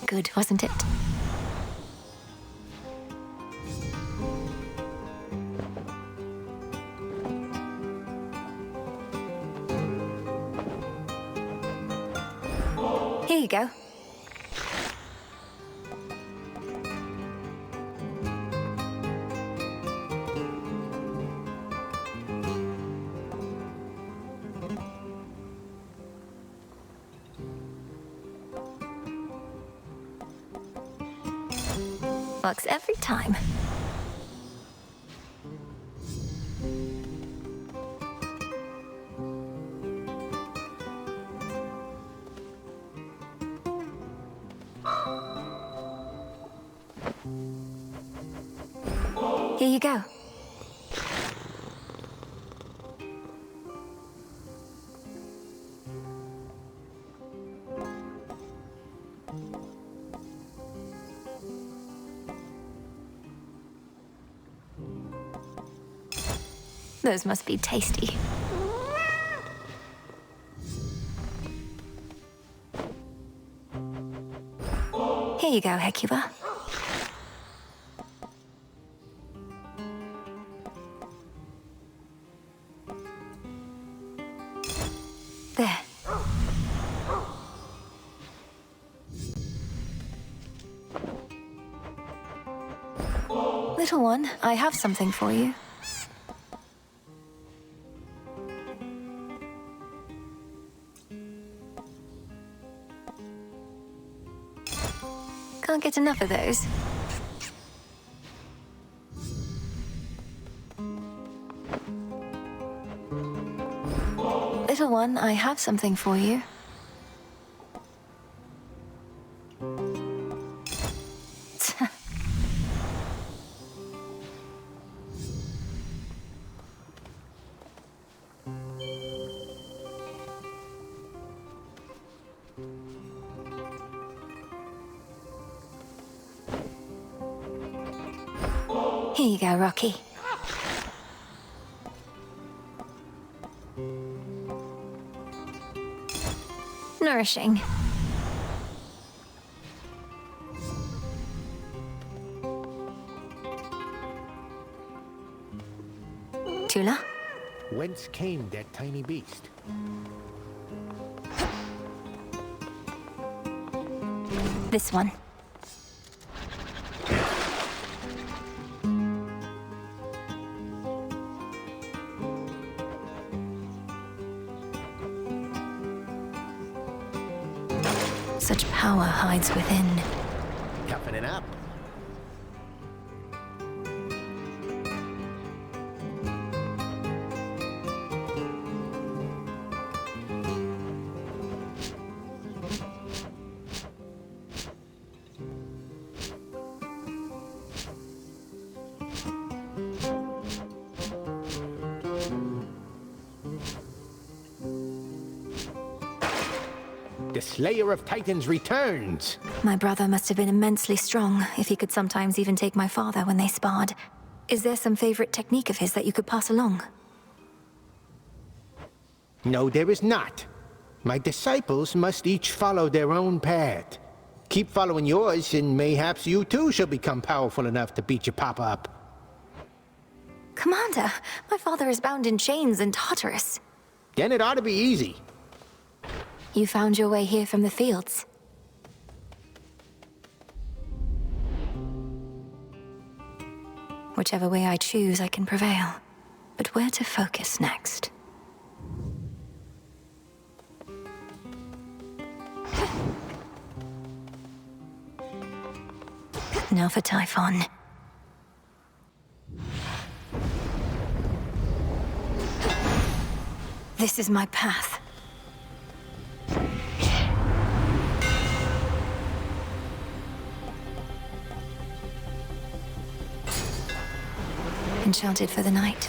Good, wasn't it? Here you go. Works every time. Here you go. Those must be tasty. Here you go, Hecuba. There. Little one, I have something for you. Can't get enough of those. Little one, I have something for you. Here you go, Rocky. Nourishing. Tula? Whence came that tiny beast? This one. Such power hides within. Toughening up. The Slayer of Titans returns! My brother must have been immensely strong, if he could sometimes even take my father when they sparred. Is there some favorite technique of his that you could pass along? No, there is not. My disciples must each follow their own path. Keep following yours, and mayhaps you too shall become powerful enough to beat your papa up. Commander, my father is bound in chains in Tartarus. Then it ought to be easy. You found your way here from the fields. Whichever way I choose, I can prevail. But where to focus next? Now for Typhon. This is my path. Enchanted for the night.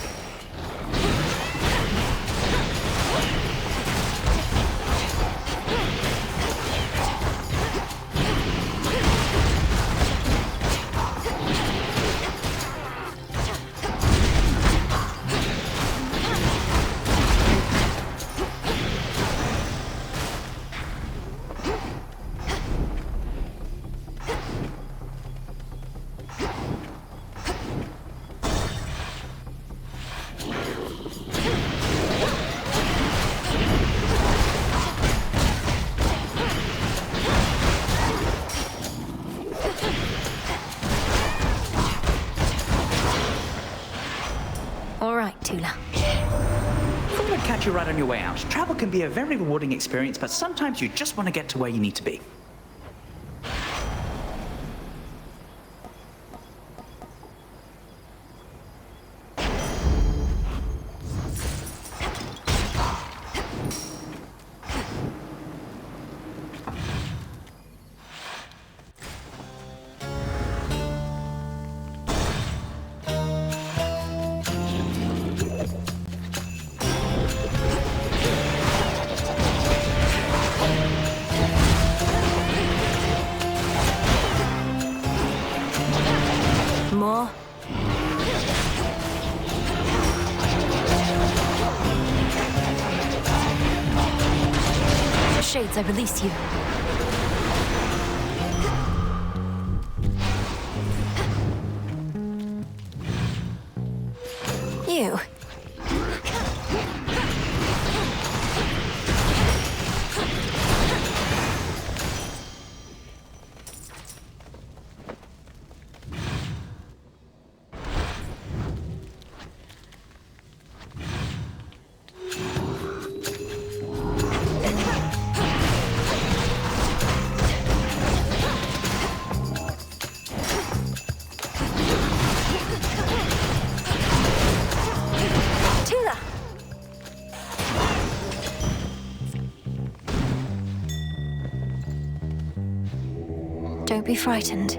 Thought I'd catch you right on your way out. Travel can be a very rewarding experience, but sometimes you just want to get to where you need to be. More? Shades, I release you. You. Don't be frightened.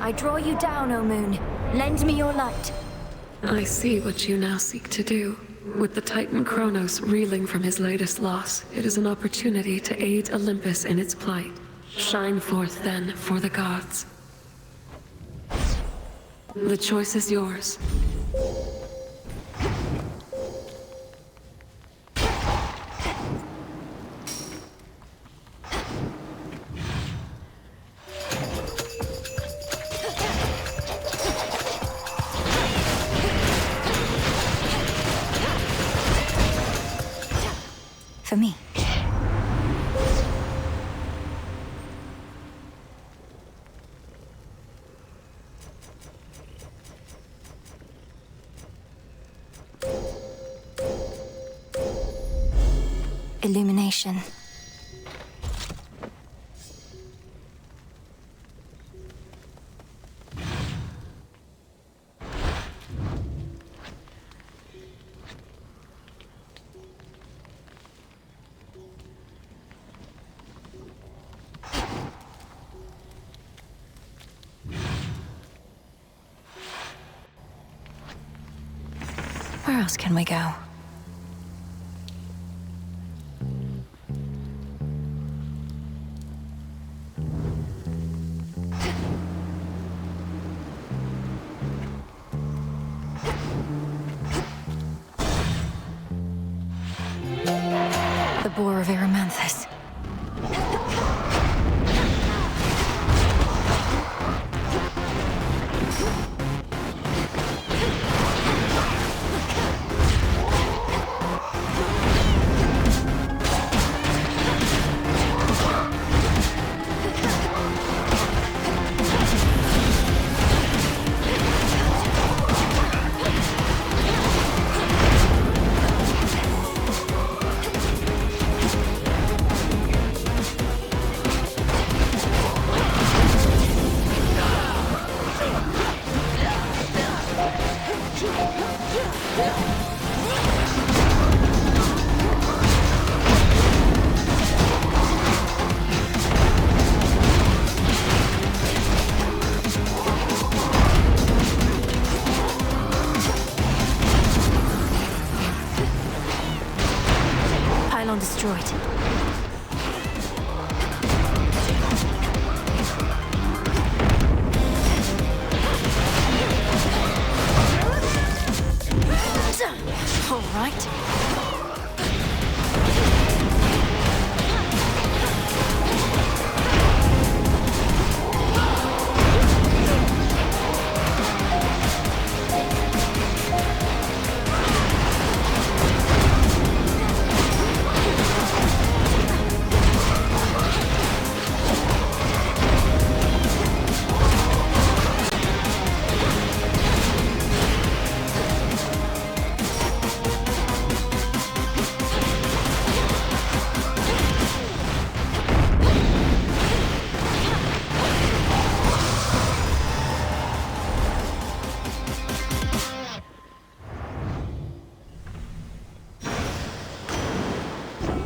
I draw you down, O Moon. Lend me your light. I see what you now seek to do. With the Titan Kronos reeling from his latest loss, it is an opportunity to aid Olympus in its plight. Shine forth, then, for the gods. The choice is yours. For me. illumination. Where else can we go? The Boar of Eremanthus. Pylon destroyed. All right.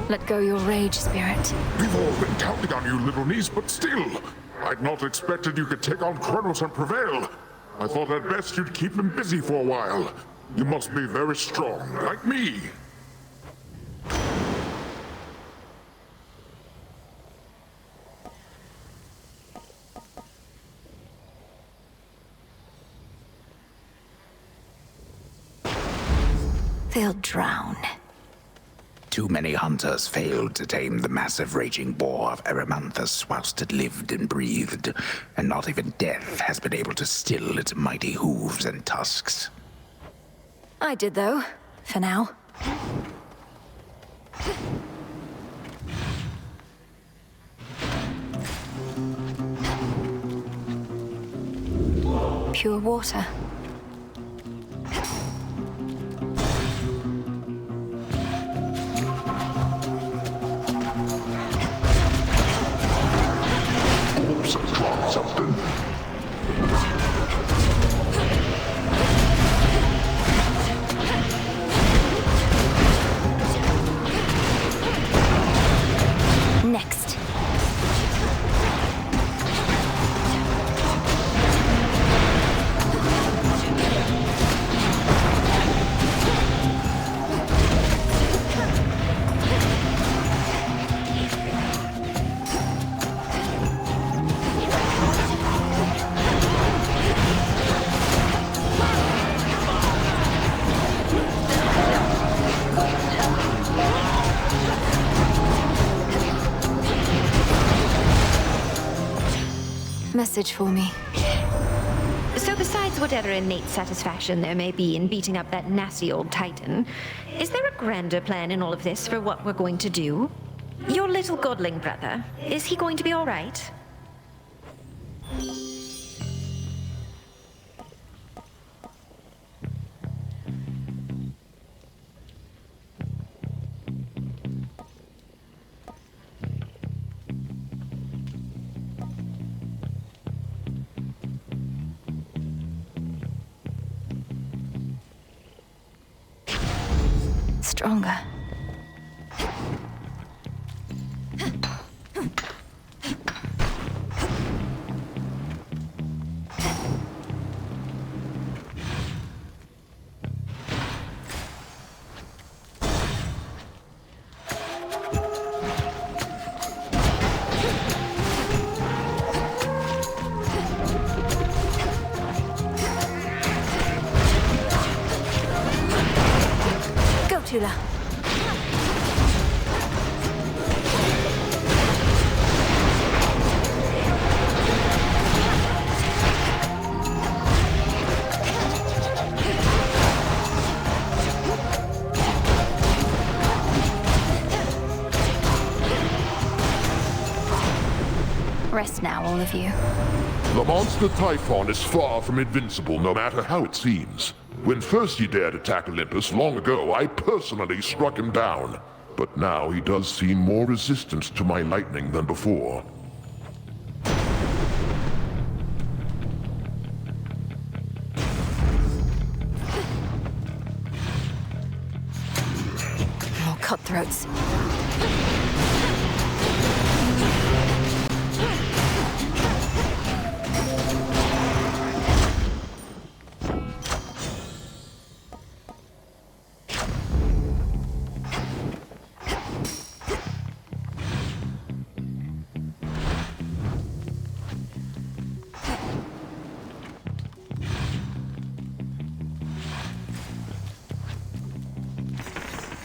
Let go your rage, spirit. We've all been counting on you, little niece, but still, I'd not expected you could take on Kronos and prevail. I thought at best you'd keep him busy for a while. You must be very strong, like me. They'll drown. Too many hunters failed to tame the massive raging boar of Eremanthus whilst it lived and breathed, and not even death has been able to still its mighty hooves and tusks. I did, though. For now. Pure water. Something. Next. Message for me. So besides whatever innate satisfaction there may be in beating up that nasty old Titan, is there a grander plan in all of this for what we're going to do? Your little godling brother, is he going to be all right? stronger. Tula. Rest now, all of you. The monster Typhon is far from invincible, no matter how it seems. When first he dared attack Olympus long ago, I personally struck him down. But now he does seem more resistant to my lightning than before. More cutthroats.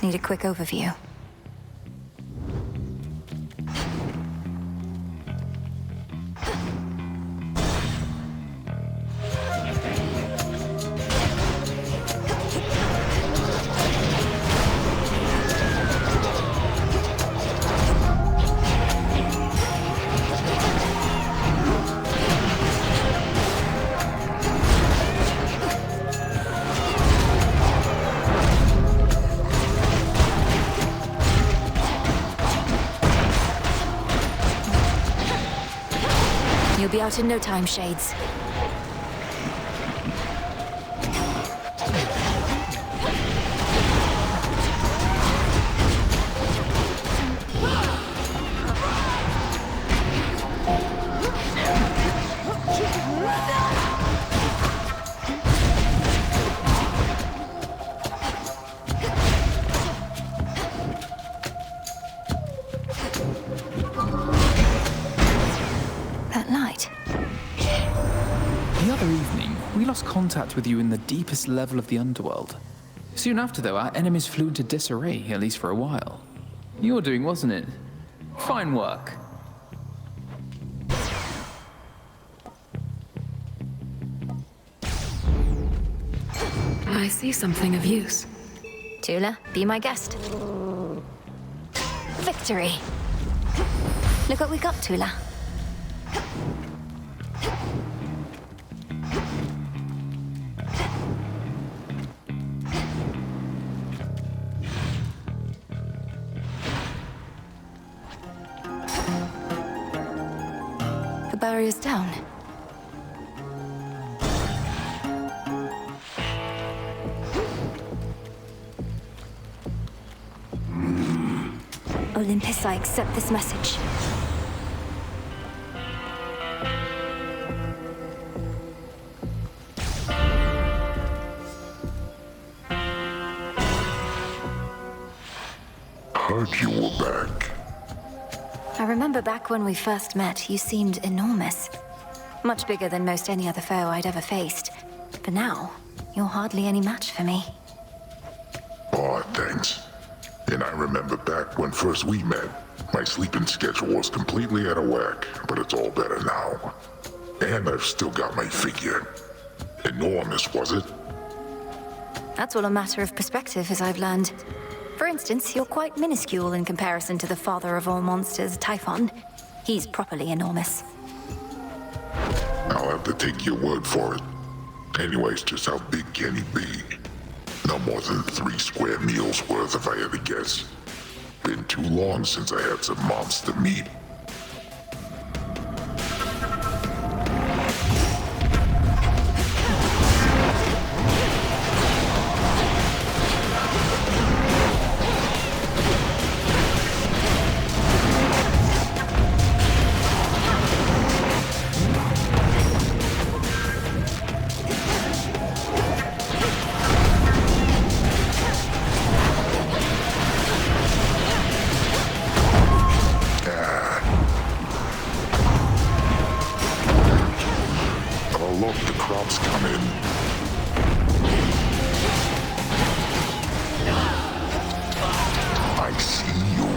Need a quick overview. You'll be out in no time, Shades. Contact with you in the deepest level of the underworld. Soon after, though, our enemies flew into disarray, at least for a while. Your doing, wasn't it? Fine work. I see something of use. Tula, be my guest. Victory! Look what we got, Tula. The barrier's down. Olympus, I accept this message. Heard you were back. I remember back when we first met, you seemed enormous. Much bigger than most any other foe I'd ever faced. But now, you're hardly any match for me. Aw, thanks. And I remember back when first we met, my sleeping schedule was completely out of whack, but it's all better now. And I've still got my figure. Enormous, was it? That's all a matter of perspective, as I've learned. For instance, you're quite minuscule in comparison to the father of all monsters, Typhon. He's properly enormous. I'll have to take your word for it. Anyways, just how big can he be? No more than 3 square meals worth, if I had to guess. Been too long since I had some monster meat. Cyclops coming. I see you.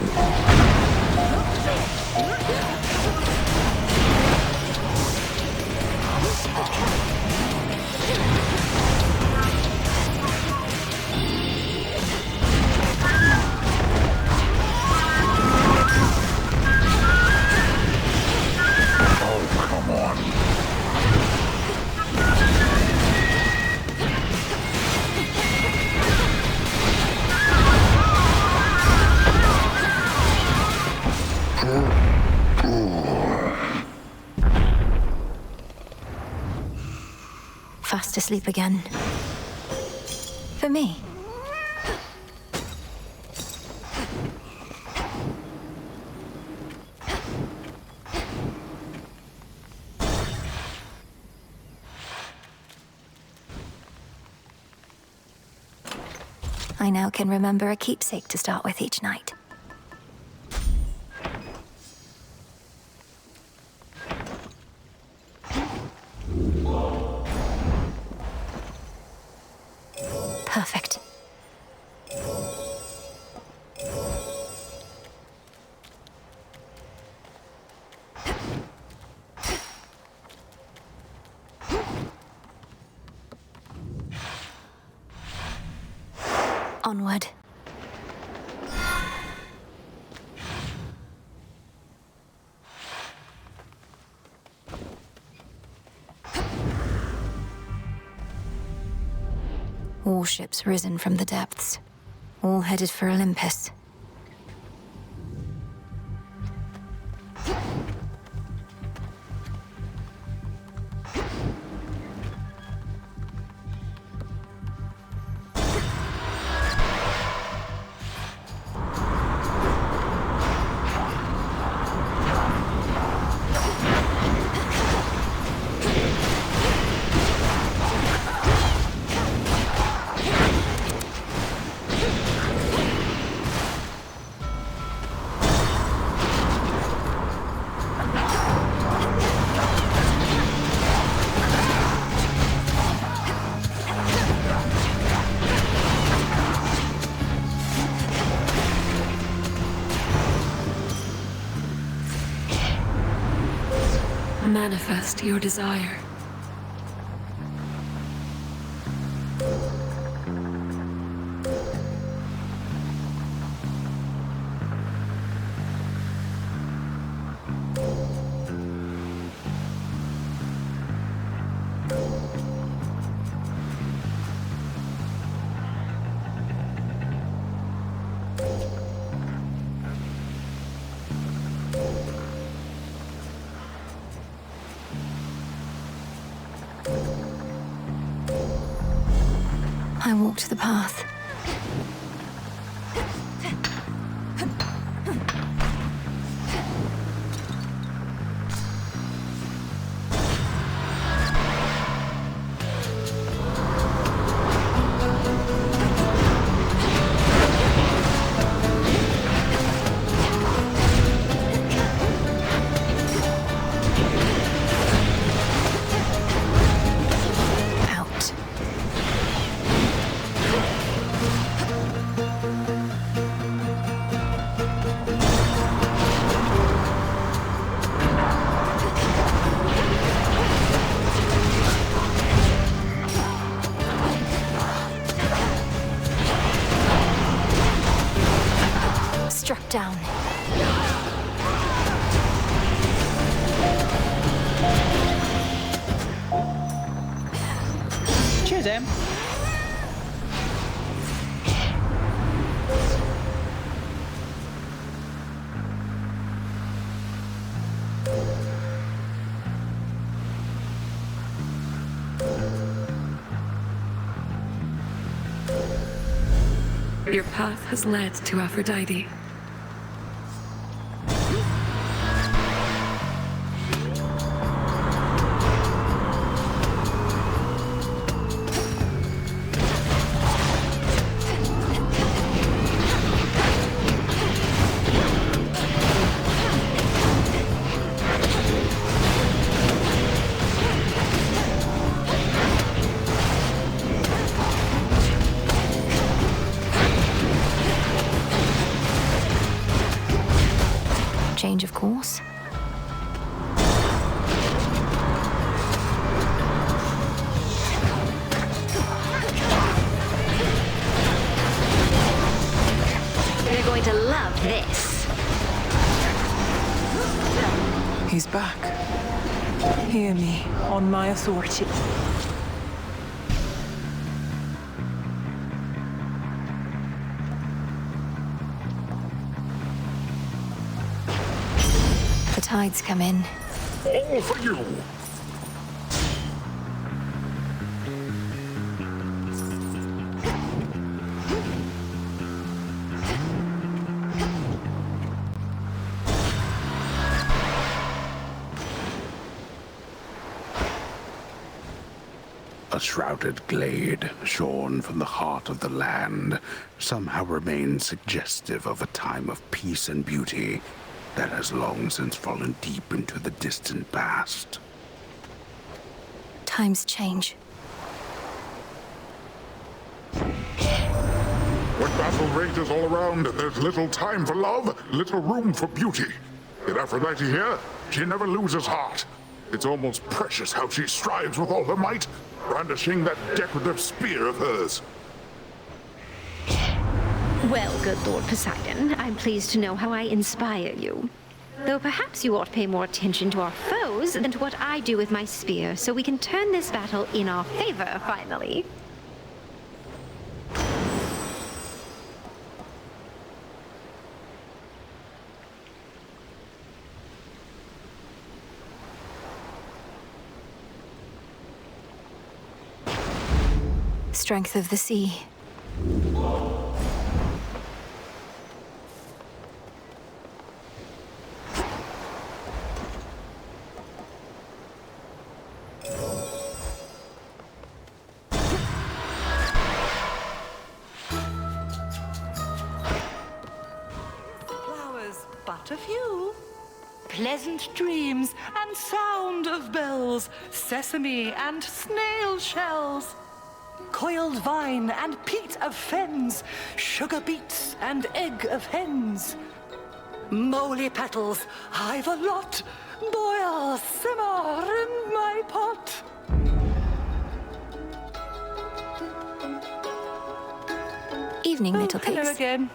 Oh, come on. Fast asleep again. For me. I now can remember a keepsake to start with each night. Perfect. Onward. Warships risen from the depths, all headed for Olympus. Manifest your desire. I walked the path. Struck down. Cheers, Em. Your path has led to Aphrodite. change of course. You're going to love this. He's back. Hear me, on my authority. The tides come in. All for you! A shrouded glade, shorn from the heart of the land, somehow remains suggestive of a time of peace and beauty that has long since fallen deep into the distant past. Times change. When battle rages all around and there's little time for love, little room for beauty. Yet Aphrodite here, she never loses heart. It's almost precious how she strives with all her might, brandishing that decorative spear of hers. Well, good Lord Poseidon, I'm pleased to know how I inspire you. Though perhaps you ought to pay more attention to our foes than to what I do with my spear, so we can turn this battle in our favor, finally. Strength of the sea. Flowers, but a few. Pleasant dreams and sound of bells, sesame and snail shells. Coiled vine and peat of fens, sugar beets and egg of hens. Moly petals, I've a lot, boil, simmer in my pot. Evening, little pigs. Hello again.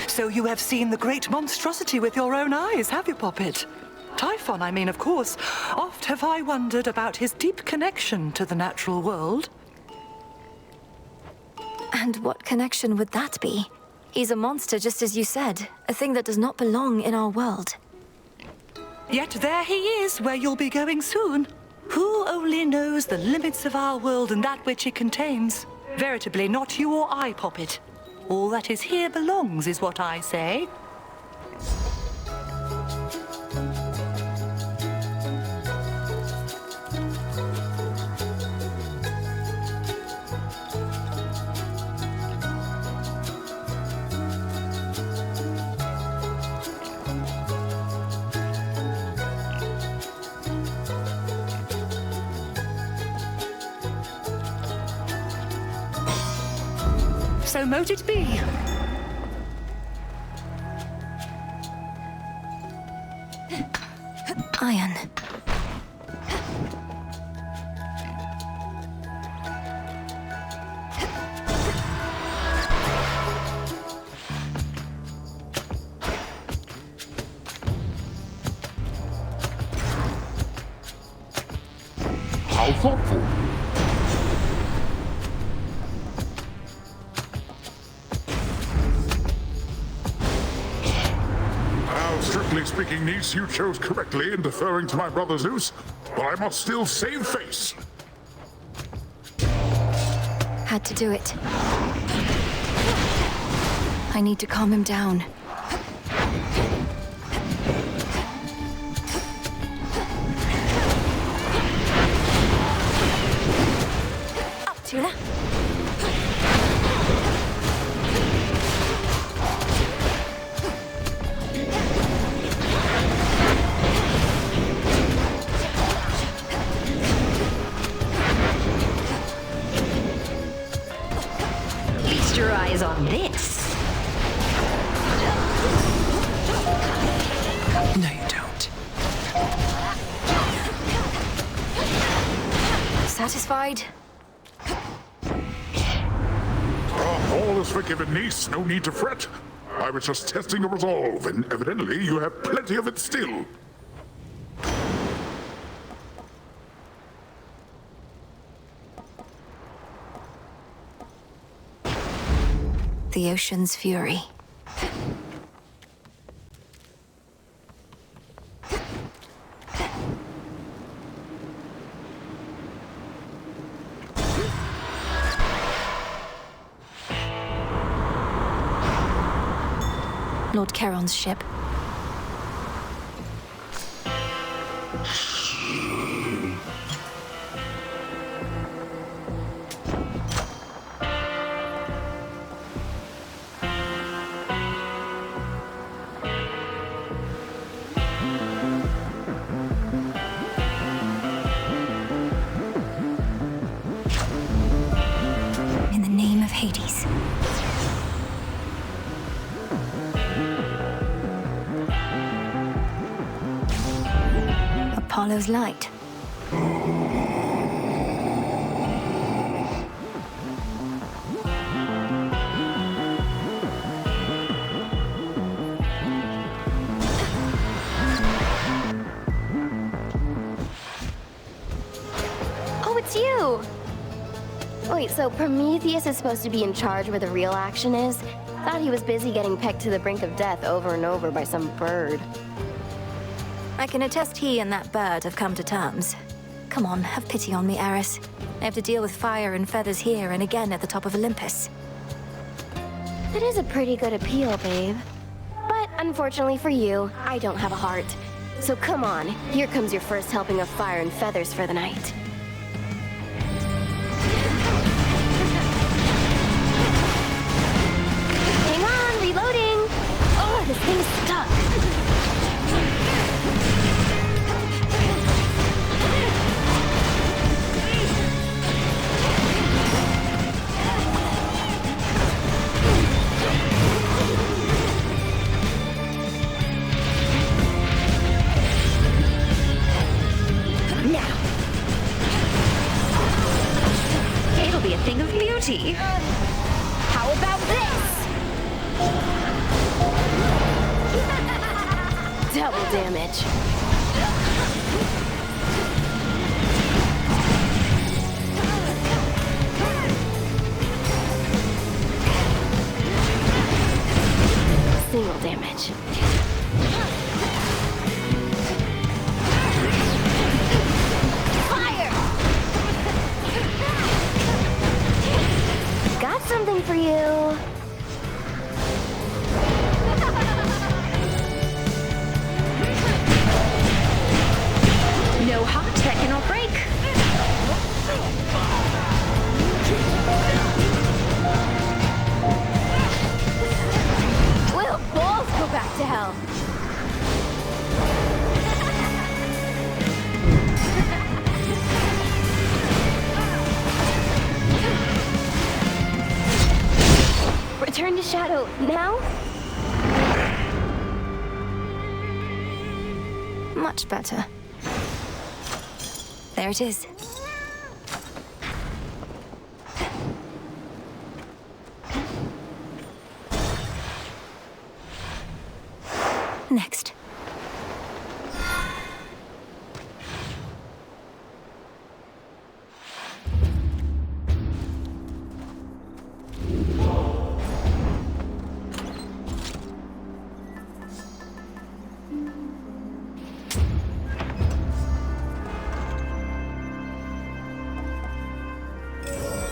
So you have seen the great monstrosity with your own eyes, have you, Poppet? Typhon, I mean, of course. Oft have I wondered about his deep connection to the natural world. And what connection would that be? He's a monster, just as you said. A thing that does not belong in our world. Yet there he is, where you'll be going soon. Who only knows the limits of our world and that which it contains? Veritably, not you or I, Poppet. All that is here belongs, is what I say. So mote it be. Iron. How thoughtful. Strictly speaking, niece, you chose correctly in deferring to my brother Zeus, but I must still save face. Had to do it. I need to calm him down. Up, Tula. Feast your eyes on this. No, you don't. Satisfied? All is forgiven, niece. No need to fret. I was just testing your resolve, and evidently you have plenty of it still. The ocean's fury. Lord Charon's ship. In the name of Hades. Apollo's light. Oh, it's you! Wait, so Prometheus is supposed to be in charge where the real action is? Thought he was busy getting pegged to the brink of death over and over by some bird. I can attest he and that bird have come to terms. Come on, have pity on me, Eris. I have to deal with fire and feathers here and again at the top of Olympus. That is a pretty good appeal, babe. But unfortunately for you, I don't have a heart. So come on, here comes your first helping of fire and feathers for the night. Hang on, reloading! Oh, this thing's stuck. It'll be a thing of beauty. How about this? Double damage. Single damage. Fire! Got something for you. No heart that cannot break. Will balls go back to hell? Return to Shadow now? Much better. There it is. Next.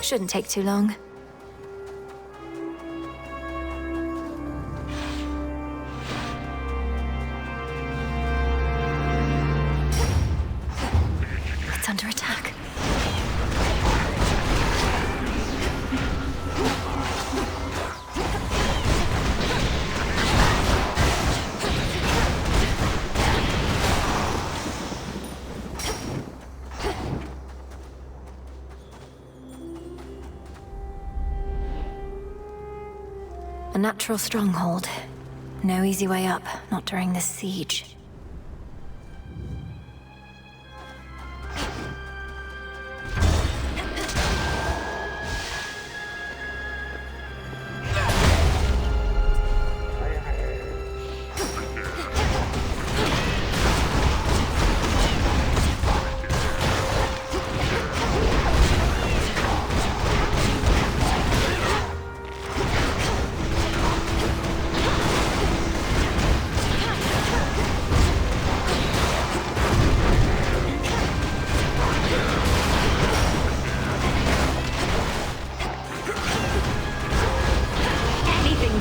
Shouldn't take too long. It's under attack. A natural stronghold. No easy way up, not during this siege.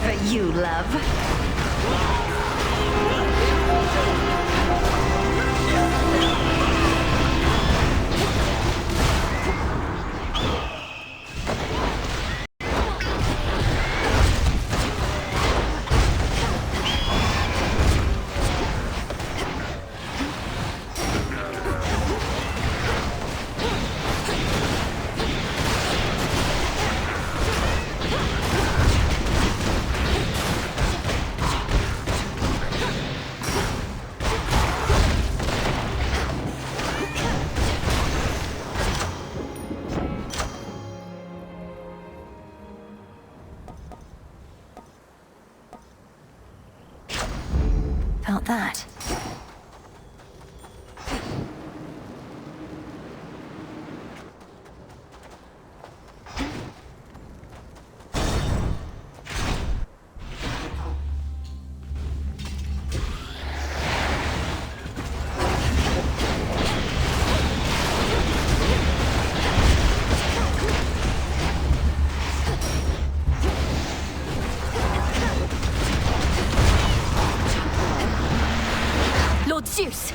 for you, love. Felt that. Lord Zeus!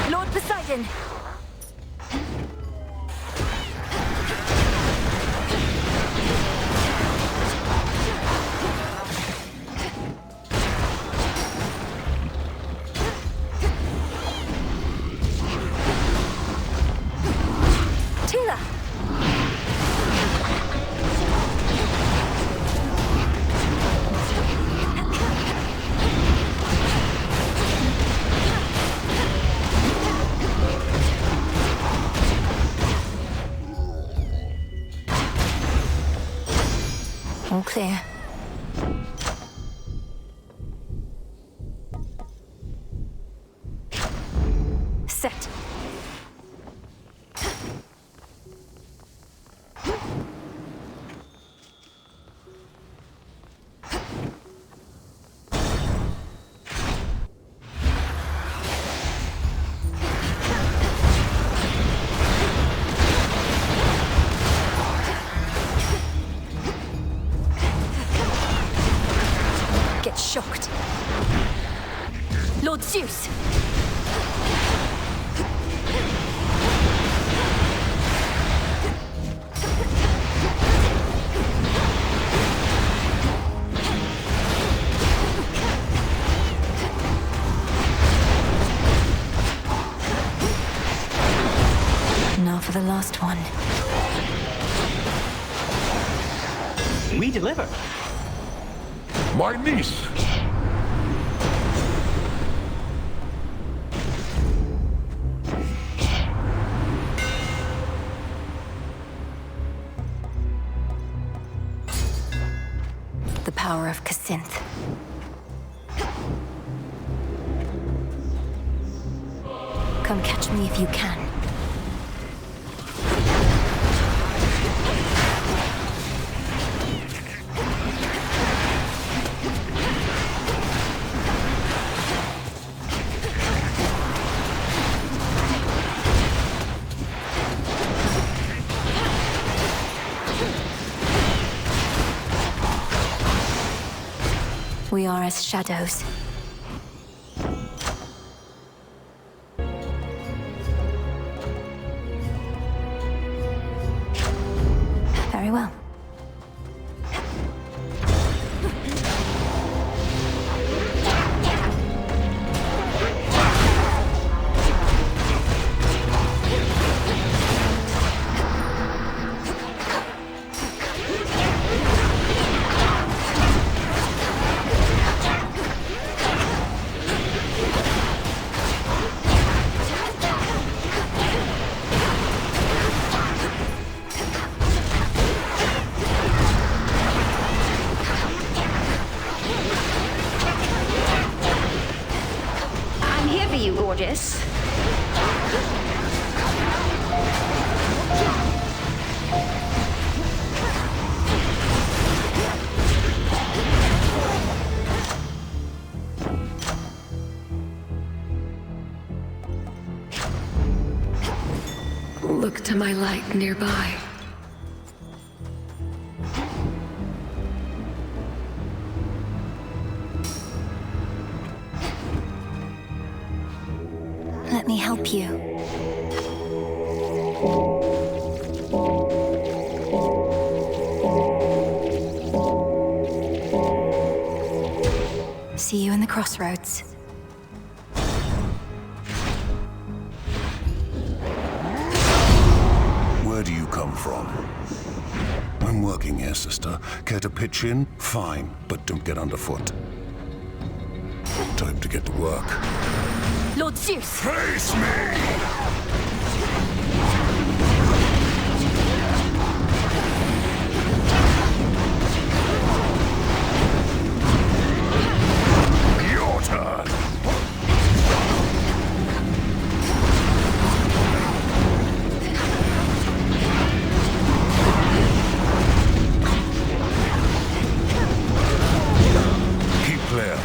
Lord Poseidon! Tila! All clear. Set. Get shocked. Lord Zeus! Now for the last one. We deliver. My niece! The power of Casinth. Come catch me if you can. We are as shadows. Very well. you, gorgeous. Look to my light nearby. Let me help you. See you in the Crossroads. Where do you come from? I'm working here, sister. Care to pitch in? Fine, but don't get underfoot. Time to get to work. Lord Zeus! Face me! Your turn! Keep clear.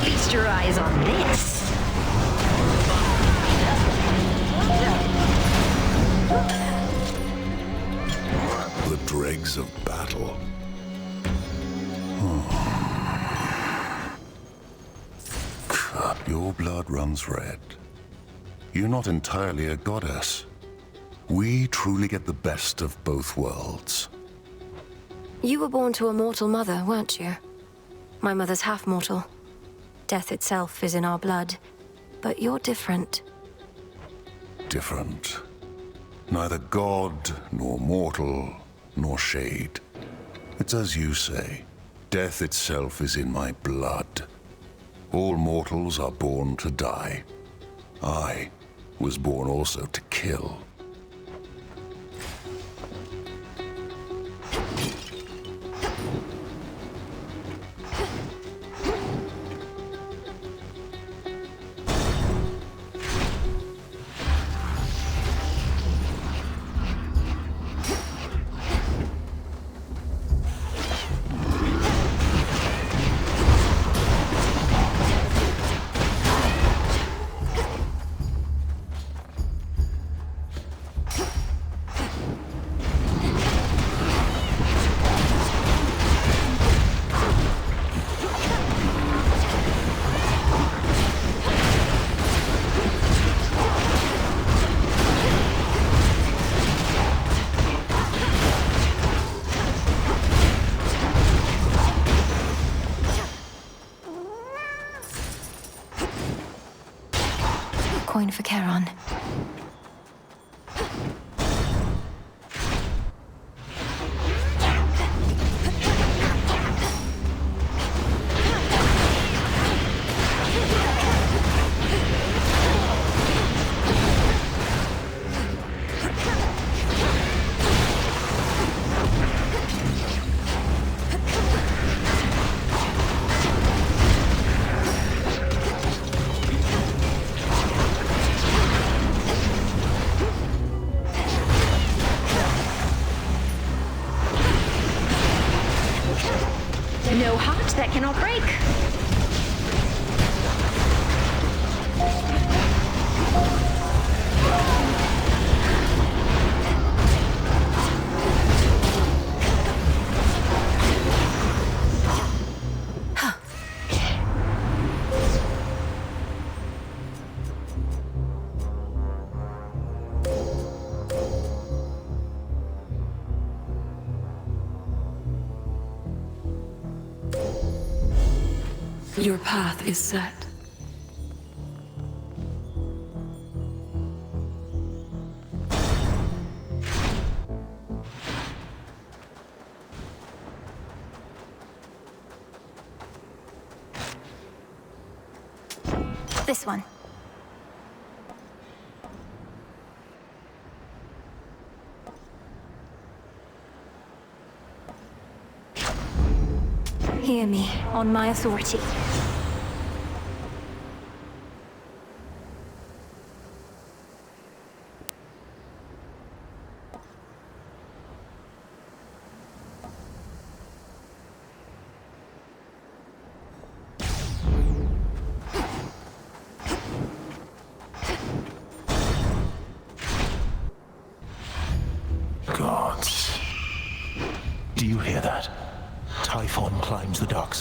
Feast your eyes on this. The dregs of battle. Your blood runs red. You're not entirely a goddess. We truly get the best of both worlds. You were born to a mortal mother, weren't you? My mother's half mortal. Death itself is in our blood, but you're different. Different. Neither god, nor mortal, nor shade. It's as you say. Death itself is in my blood. All mortals are born to die. I was born also to kill. Coin for Charon. No heart that cannot break. Your path is set. This one. Hear me, on my authority.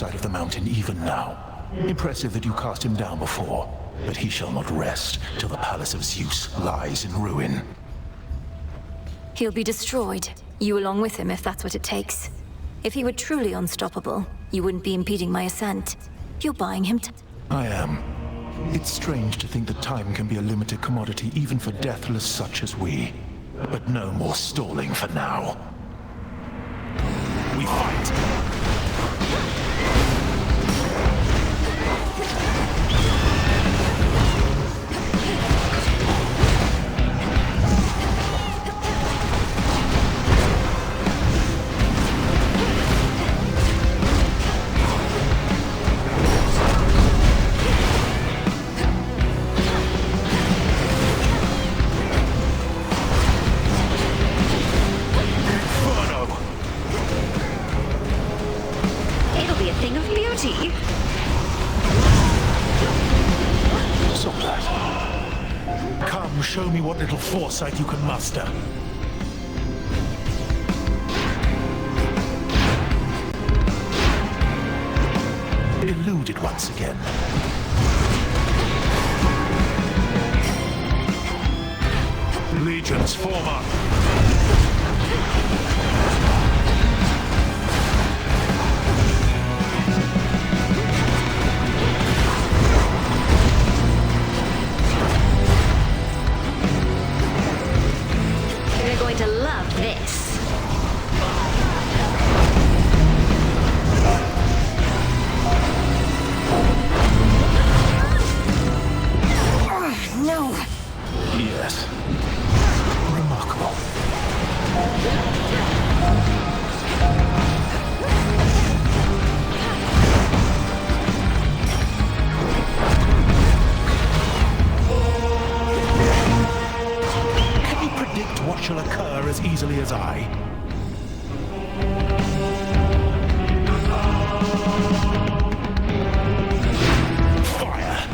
side of the mountain even now. Impressive that you cast him down before, but he shall not rest till the palace of Zeus lies in ruin. He'll be destroyed, you along with him if that's what it takes. If he were truly unstoppable, you wouldn't be impeding my ascent. You're buying him I am. It's strange to think that time can be a limited commodity even for deathless such as we. But no more stalling for now. We fight! Show me what little foresight you can muster. Eluded once again. Legions, form up. To love this. No. Yes. Remarkable. What shall occur as easily as I? Fire!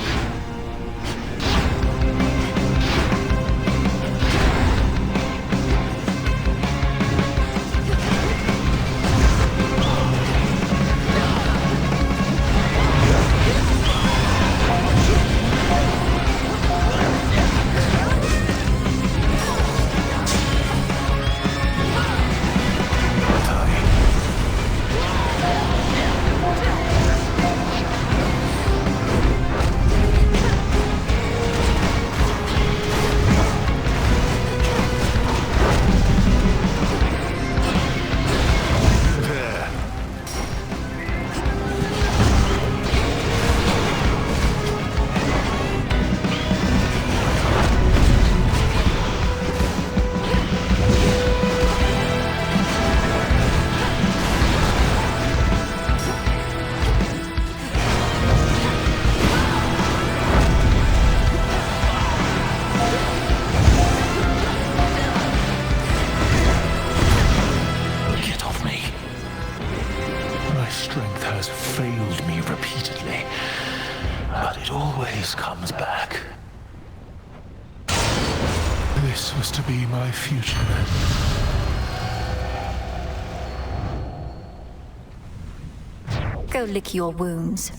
Go lick your wounds.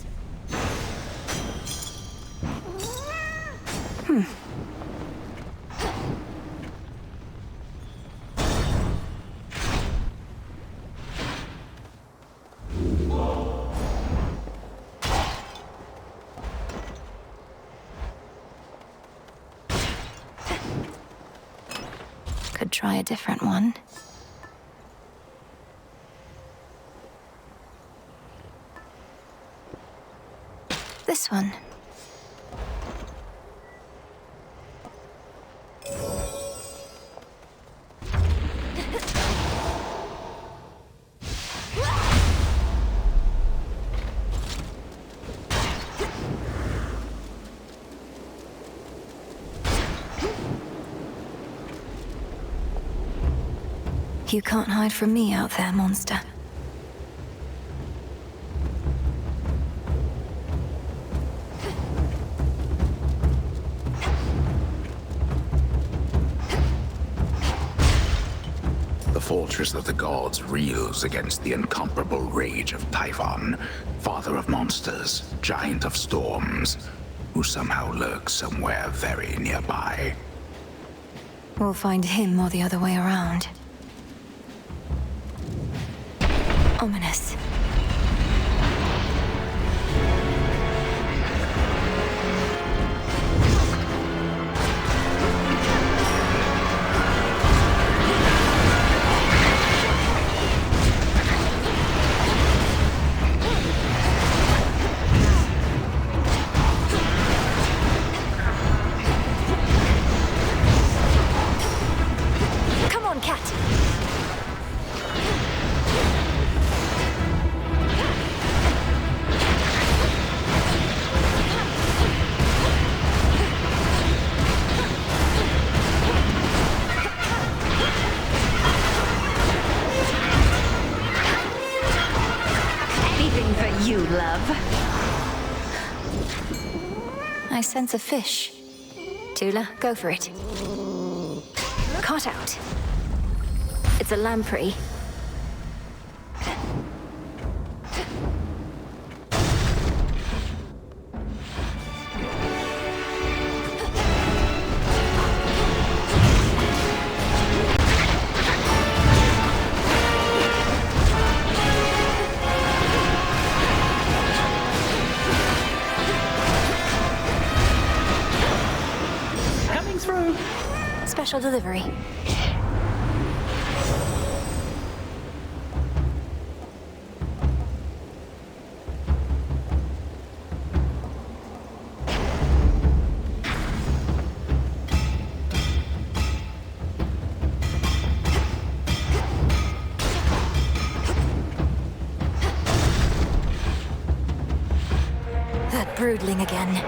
Could try a different one. This one. You can't hide from me out there, monster. The fortress of the gods reels against the incomparable rage of Typhon, father of monsters, giant of storms, who somehow lurks somewhere very nearby. We'll find him or the other way around. Ominous. I sense a fish. Tula, go for it. Caught out. It's a lamprey. Special delivery. That broodling again.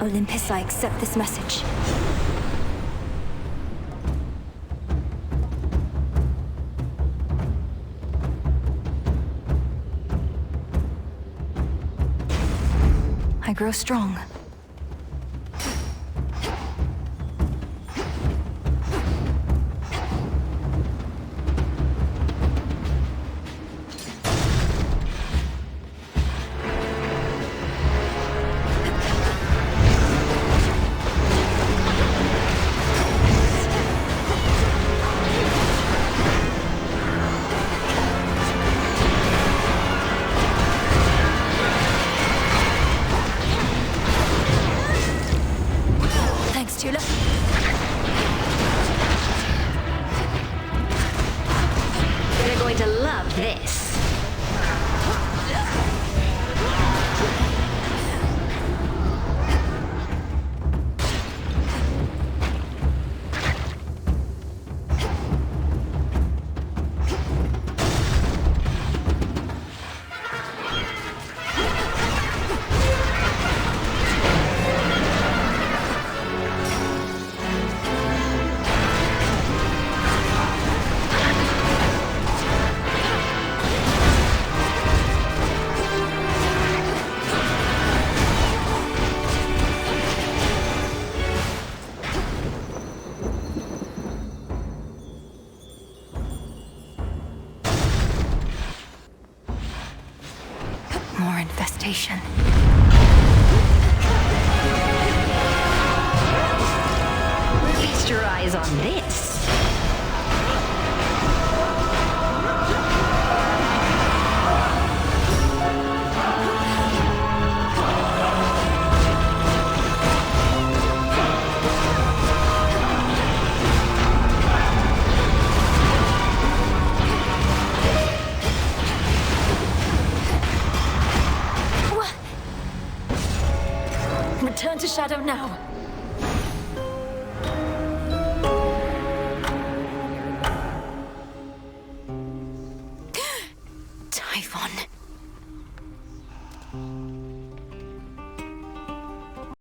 Olympus, I accept this message. I grow strong. more infestation. Feast your eyes on this. Return to Shadow now.